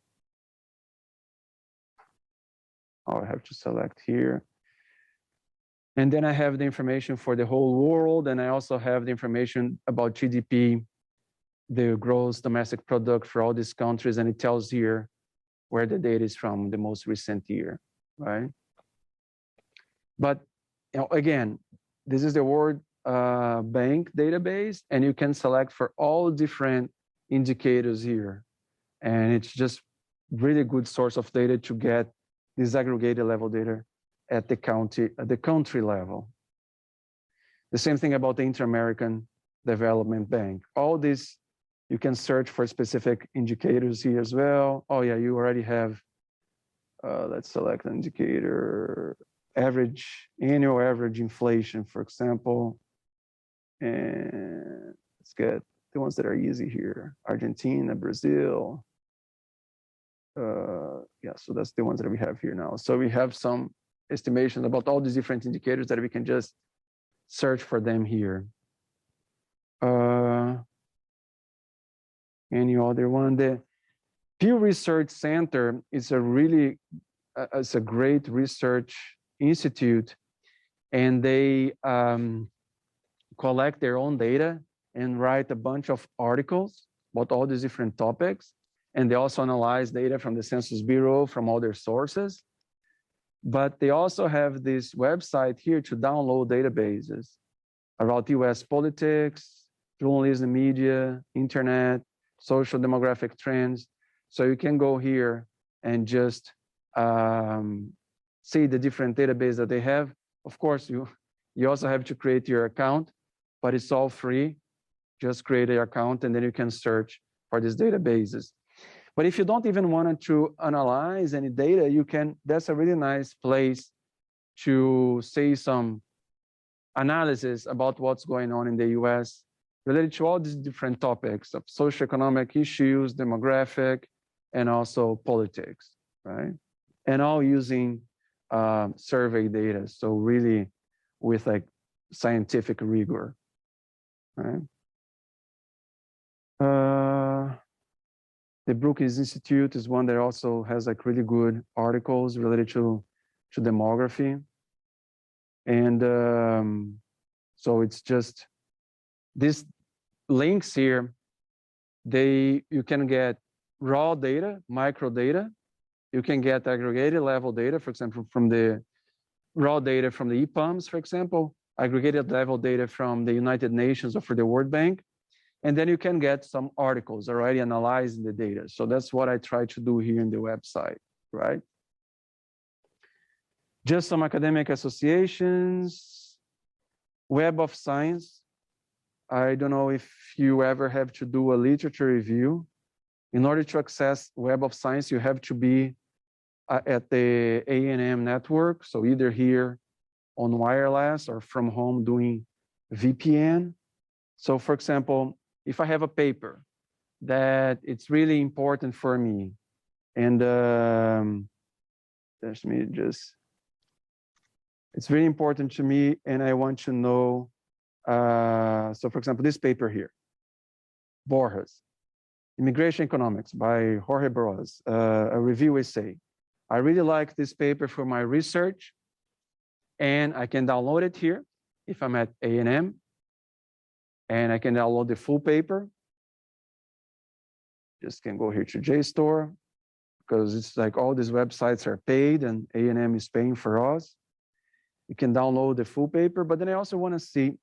Oh, I have to select here. And then I have the information for the whole world, and I also have the information about GDP, the gross domestic product for all these countries, and it tells here where the data is from, the most recent year, right? But you know, again, this is the World Bank database, and you can select for all different indicators here. And it's just really good source of data to get disaggregated level data at the country level. The same thing about the Inter-American Development Bank. All this, you can search for specific indicators here as well. Oh yeah, you already have, let's select an indicator, annual average inflation, for example. And let's get the ones that are easy here. Argentina, Brazil. Yeah, so that's the ones that we have here now. So we have some estimations about all these different indicators that we can just search for them here. Any other one? The Pew Research Center is it's a great research institute, and they collect their own data and write a bunch of articles about all these different topics. And they also analyze data from the Census Bureau, from other sources. But they also have this website here to download databases about US politics, journalism, media, internet, social demographic trends. So you can go here and just see the different databases that they have. Of course, you also have to create your account, but it's all free. Just create your account and then you can search for these databases. But if you don't even want to analyze any data, that's a really nice place to see some analysis about what's going on in the US related to all these different topics of socioeconomic issues, demographic, and also politics, right? And all using survey data, so really with like scientific rigor, right? The Brookings Institute is one that also has like really good articles related to demography. And so it's just these links here, you can get raw data, microdata. You can get aggregated level data, for example, from the raw data from the EPUMS, for example, aggregated level data from the United Nations or for the World Bank. And then you can get some articles already analyzing the data. So that's what I try to do here in the website, right? Just some academic associations, Web of Science. I don't know if you ever have to do a literature review. In order to access Web of Science, you have to be at the A&M network. So either here on wireless or from home doing VPN. So for example, if I have a paper that it's really important for me, and it's really important to me, and I want to know, so for example, this paper here, Borges, Immigration Economics by Jorge Borges, a review essay. I really like this paper for my research, and I can download it here if I'm at A&M, and I can download the full paper. Just can go here to JSTOR, because it's like all these websites are paid and A&M is paying for us. You can download the full paper, but then I also want to see,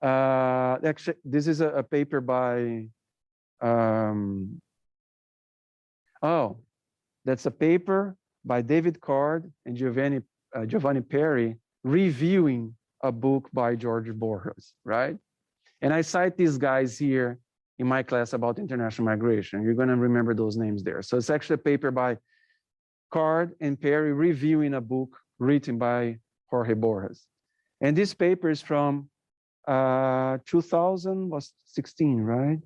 actually, this is a paper by, that's a paper by David Card and Giovanni Perry reviewing a book by George Borges, right? And I cite these guys here in my class about international migration. You're going to remember those names there. So it's actually a paper by Card and Perry reviewing a book written by Jorge Borges. And this paper is from 2016, right?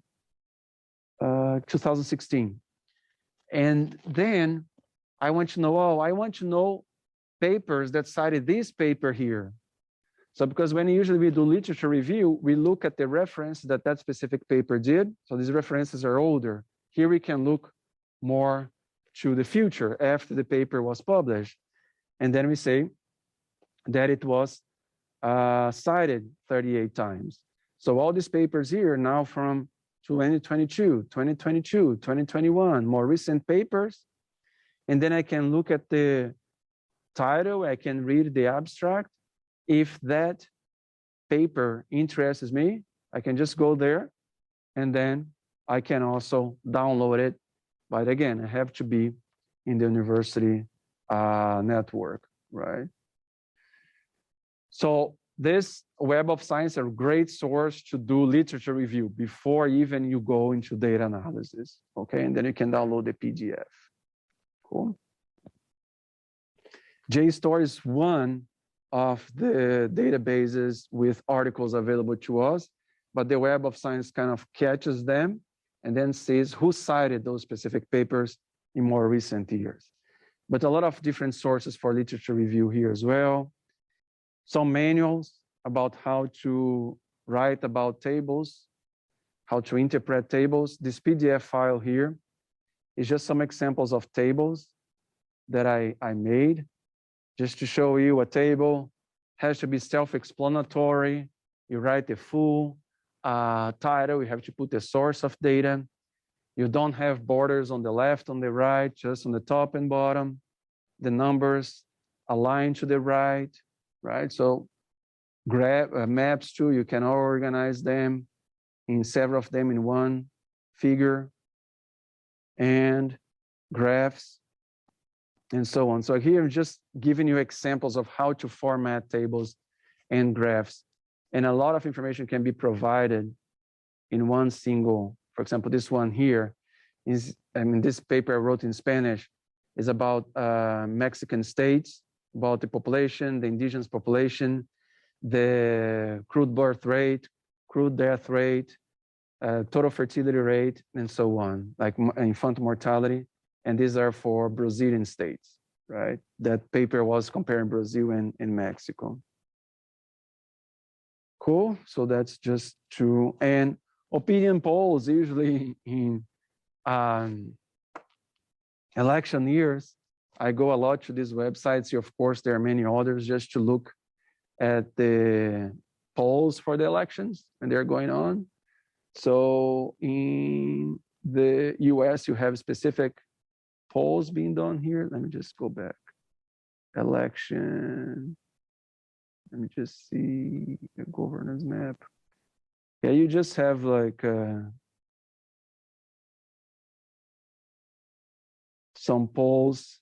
2016. And then I want to know, papers that cited this paper here. So because when usually we do literature review, we look at the reference that specific paper did. So these references are older. Here we can look more to the future after the paper was published. And then we say that it was cited 38 times. So all these papers here now from 2022, 2022, 2021, more recent papers. And then I can look at the title, I can read the abstract. If that paper interests me, I can just go there and then I can also download it. But again, I have to be in the university network, right? So this Web of Science is a great source to do literature review before even you go into data analysis, okay? And then you can download the PDF, cool? JSTOR is one of the databases with articles available to us, but the Web of Science kind of catches them and then sees who cited those specific papers in more recent years. But a lot of different sources for literature review here as well. Some manuals about how to write about tables, how to interpret tables. This PDF file here is just some examples of tables that I made, just to show you a table has to be self-explanatory. You write the full title, you have to put the source of data. You don't have borders on the left, on the right, just on the top and bottom. The numbers align to the right, right? So maps too, you can organize them in several of them in one figure, and graphs, and so on. So here I'm just giving you examples of how to format tables and graphs. And a lot of information can be provided in one single. For example, this one here is, this paper I wrote in Spanish is about Mexican states, about the population, the indigenous population, the crude birth rate, crude death rate, total fertility rate, and so on, like infant mortality. And these are for Brazilian states, right? That paper was comparing Brazil and Mexico. Cool, so that's just true. And opinion polls, usually in election years, I go a lot to these websites. Of course, there are many others, just to look at the polls for the elections when they're going on. So in the US, you have specific polls being done here. Let me just go back. Election. Let me just see the governance map. Yeah, you just have like some polls.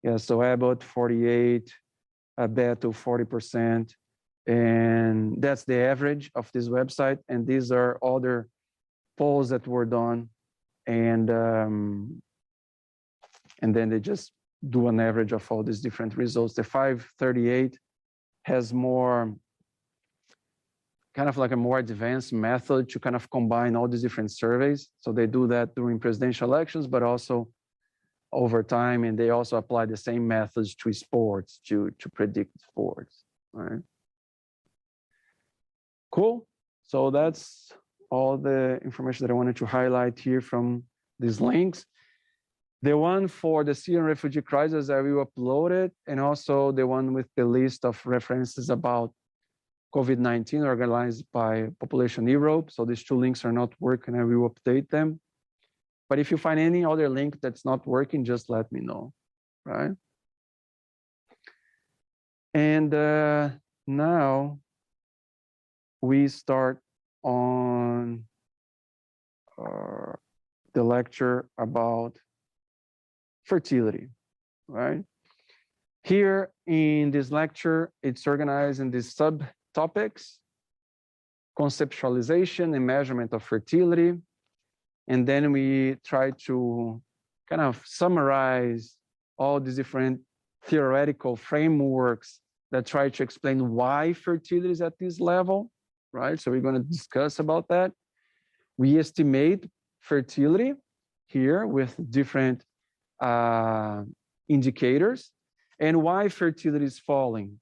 Yeah, so Abbott 48, Beto 40%, and that's the average of this website. And these are other polls that were done, and then they just do an average of all these different results. The 538 has more, kind of like a more advanced method to kind of combine all these different surveys. So they do that during presidential elections, but also over time, and they also apply the same methods to sports to predict sports, right? Cool. So that's all the information that I wanted to highlight here from these links. The one for the Syrian refugee crisis, I will upload it, and also the one with the list of references about COVID-19 organized by Population Europe. So these two links are not working, I will update them. But if you find any other link that's not working, just let me know, right? And now we start on the lecture about fertility, right? Here in this lecture, it's organized in these subtopics: conceptualization and measurement of fertility. And then we try to kind of summarize all these different theoretical frameworks that try to explain why fertility is at this level, right? So we're going to discuss about that. We estimate fertility here with different indicators, and why fertility is falling.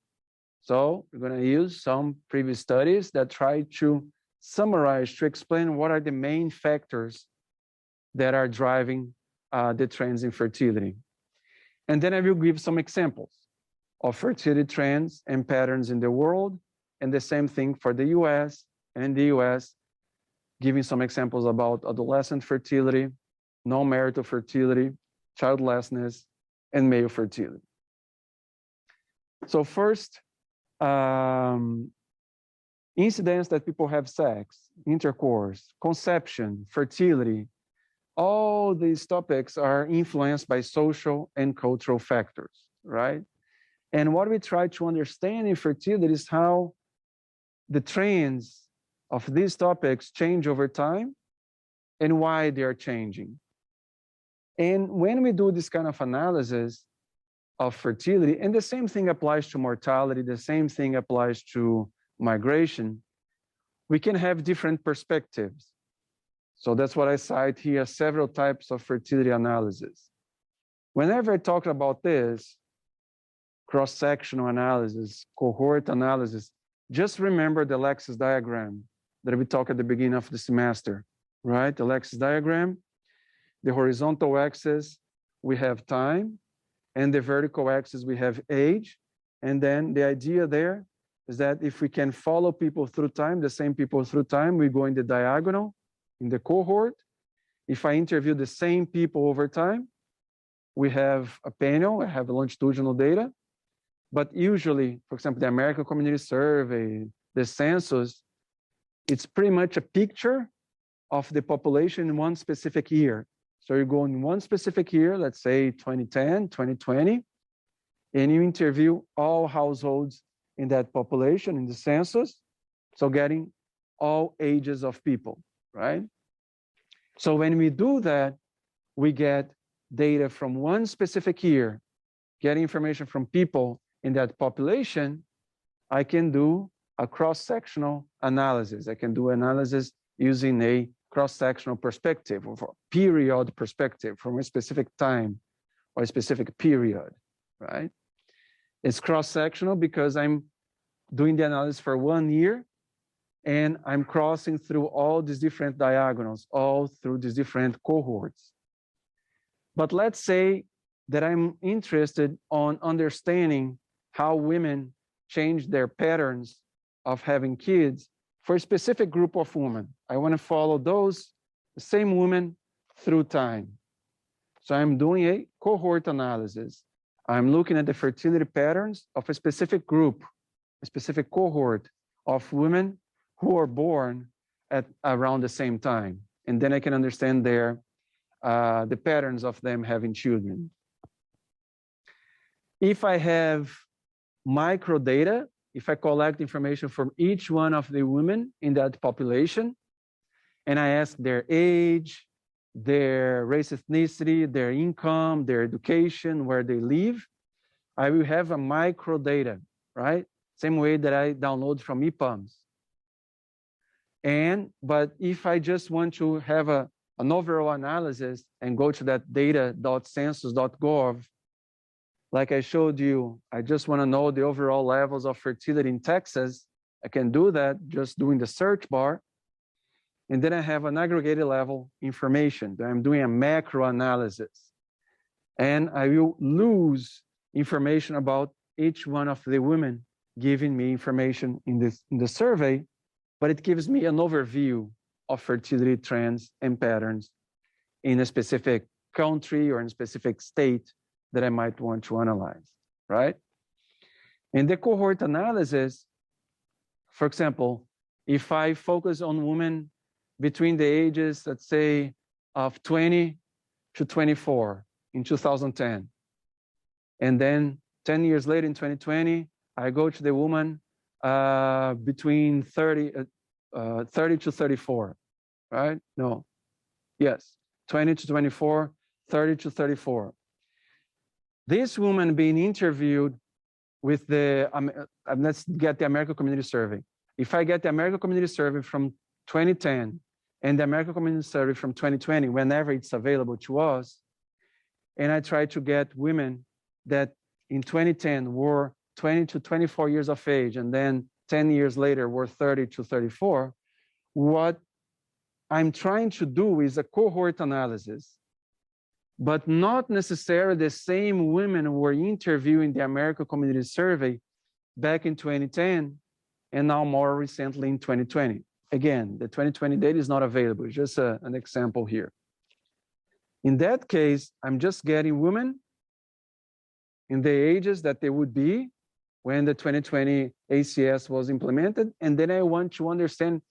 So we're going to use some previous studies that try to summarize, to explain what are the main factors that are driving the trends in fertility. And then I will give some examples of fertility trends and patterns in the world, and the same thing for the US, and in the US, giving some examples about adolescent fertility, non-marital fertility, childlessness, and male fertility. So first, incidents that people have sex, intercourse, conception, fertility, all these topics are influenced by social and cultural factors, right? And what we try to understand in fertility is how the trends of these topics change over time and why they are changing. And when we do this kind of analysis of fertility, and the same thing applies to mortality, the same thing applies to migration, we can have different perspectives. So that's what I cite here, several types of fertility analysis. Whenever I talk about this, cross-sectional analysis, cohort analysis, just remember the Lexis diagram that we talked at the beginning of the semester, right? The Lexis diagram. the horizontal axis, we have time, and the vertical axis, we have age. And then the idea there is that if we can follow people through time, the same people through time, we go in the diagonal, in the cohort. If I interview the same people over time, we have a panel, I have longitudinal data. But usually, for example, the American Community Survey, the Census, it's pretty much a picture of the population in one specific year. So you go in one specific year, let's say 2010, 2020, and you interview all households in that population in the census. So getting all ages of people, right? So when we do that, we get data from one specific year, get information from people in that population. I can do a cross-sectional analysis. I can do analysis using a cross-sectional perspective or period perspective from a specific time or a specific period, right? It's cross-sectional because I'm doing the analysis for 1 year and I'm crossing through all these different diagonals, all through these different cohorts. But let's say that I'm interested on understanding how women change their patterns of having kids for a specific group of women. I want to follow those same women through time. So I'm doing a cohort analysis. I'm looking at the fertility patterns of a specific group, a specific cohort of women who are born at around the same time. And then I can understand the patterns of them having children. If I have microdata, if I collect information from each one of the women in that population, and I ask their age, their race, ethnicity, their income, their education, where they live, I will have a microdata, right? Same way that I download from EPUMS. But if I just want to have an overall analysis and go to that data.census.gov, like I showed you, I just want to know the overall levels of fertility in Texas. I can do that just doing the search bar. And then I have an aggregated level information. I'm doing a macro analysis. And I will lose information about each one of the women giving me information in the survey, but it gives me an overview of fertility trends and patterns in a specific country or in a specific state that I might want to analyze, right? In the cohort analysis, for example, if I focus on women between the ages, let's say, of 20 to 24 in 2010, and then 10 years later in 2020, I go to the woman between 30 to 34, right? No, yes, 20 to 24, 30 to 34. This woman being interviewed with the, let's get the American Community Survey. If I get the American Community Survey from 2010 and the American Community Survey from 2020, whenever it's available to us, and I try to get women that in 2010 were 20 to 24 years of age, and then 10 years later were 30 to 34, what I'm trying to do is a cohort analysis, but not necessarily the same women who were interviewing the American Community Survey back in 2010 and now more recently in 2020. Again, the 2020 data is not available, it's just an example here. In that case, I'm just getting women in the ages that they would be when the 2020 ACS was implemented, and then I want to understand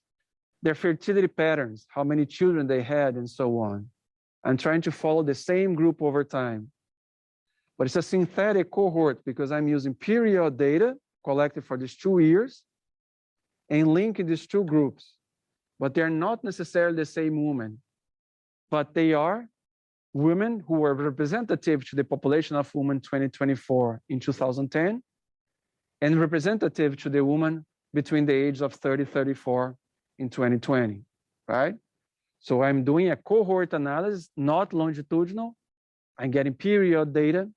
their fertility patterns, how many children they had, and so on. I'm trying to follow the same group over time. But it's a synthetic cohort because I'm using period data collected for these 2 years and linking these two groups. But they're not necessarily the same women, but they are women who were representative to the population of women 2024 in 2010 and representative to the woman between the age of 30-34 in 2020, right? So I'm doing a cohort analysis, not longitudinal. I'm getting period data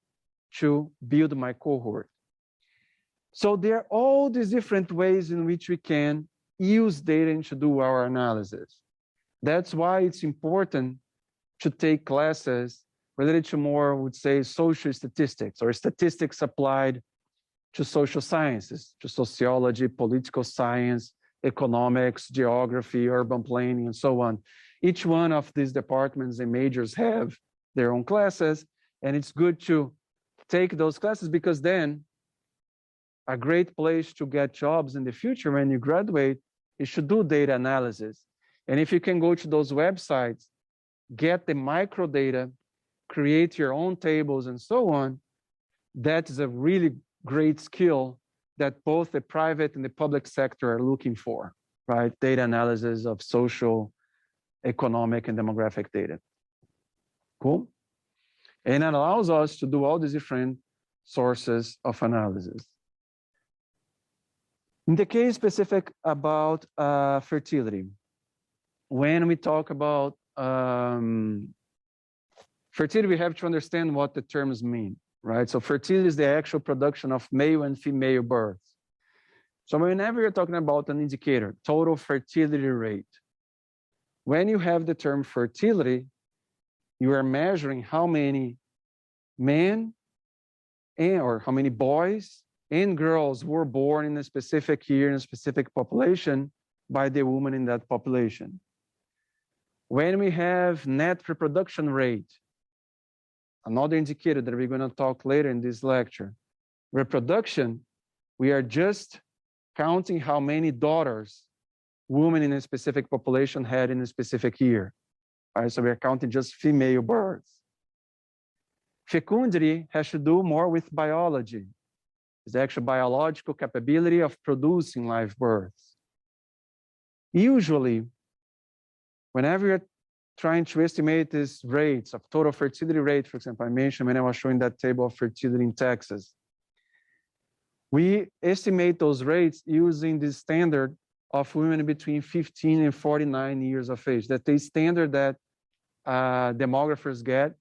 to build my cohort. So there are all these different ways in which we can use data to do our analysis. That's why it's important to take classes related to more, I would say, social statistics or statistics applied to social sciences, to sociology, political science, economics, geography, urban planning, and so on. Each one of these departments and majors have their own classes, and it's good to take those classes because then a great place to get jobs in the future when you graduate is to do data analysis. And if you can go to those websites, get the microdata, create your own tables and so on, that is a really great skill that both the private and the public sector are looking for, right? Data analysis of social, economic, and demographic data. Cool? And it allows us to do all these different sources of analysis. In the case specific about fertility, when we talk about fertility, we have to understand what the terms mean, right? So fertility is the actual production of male and female births. So whenever you're talking about an indicator, total fertility rate, when you have the term fertility, you are measuring how many men or how many boys and girls were born in a specific year in a specific population by the woman in that population. When we have net reproduction rate, another indicator that we're going to talk later in this lecture, reproduction, we are just counting how many daughters women in a specific population had in a specific year. All right, so we're counting just female births. Fecundity has to do more with biology. It's the actual biological capability of producing live births. Usually, whenever you're trying to estimate these rates of total fertility rate, for example, I mentioned when I was showing that table of fertility in Texas, we estimate those rates using the standard of women between 15 and 49 years of age. That's the standard that demographers get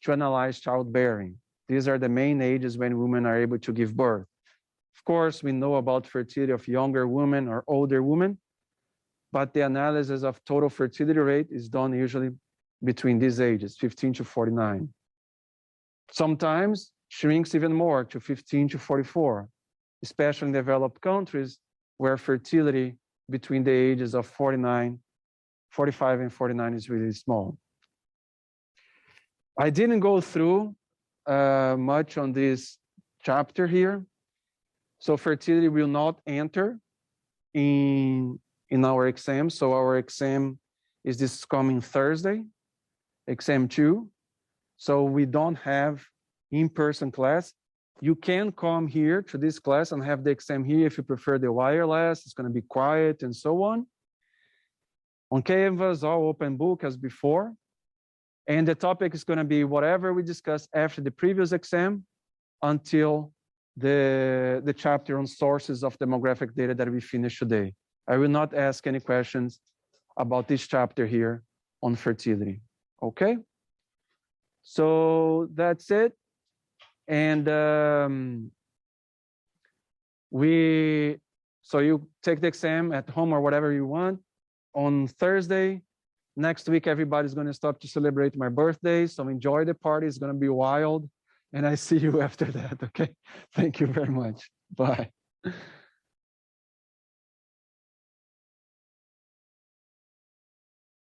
to analyze childbearing. These are the main ages when women are able to give birth. Of course, we know about fertility of younger women or older women, but the analysis of total fertility rate is done usually between these ages, 15 to 49. Sometimes shrinks even more to 15 to 44, especially in developed countries where fertility between the ages of 45 and 49 is really small. I didn't go through much on this chapter here. So fertility will not enter in our exam. So our exam is this coming Thursday, exam 2. So we don't have in-person class. You can come here to this class and have the exam here if you prefer the wireless. It's going to be quiet and so on. On Canvas, all open book as before. And the topic is going to be whatever we discussed after the previous exam until the chapter on sources of demographic data that we finished today. I will not ask any questions about this chapter here on fertility. Okay? So that's it. And so you take the exam at home or whatever you want on Thursday. Next week, everybody's going to stop to celebrate my birthday. So enjoy the party. It's going to be wild. And I see you after that. Okay. Thank you very much. Bye.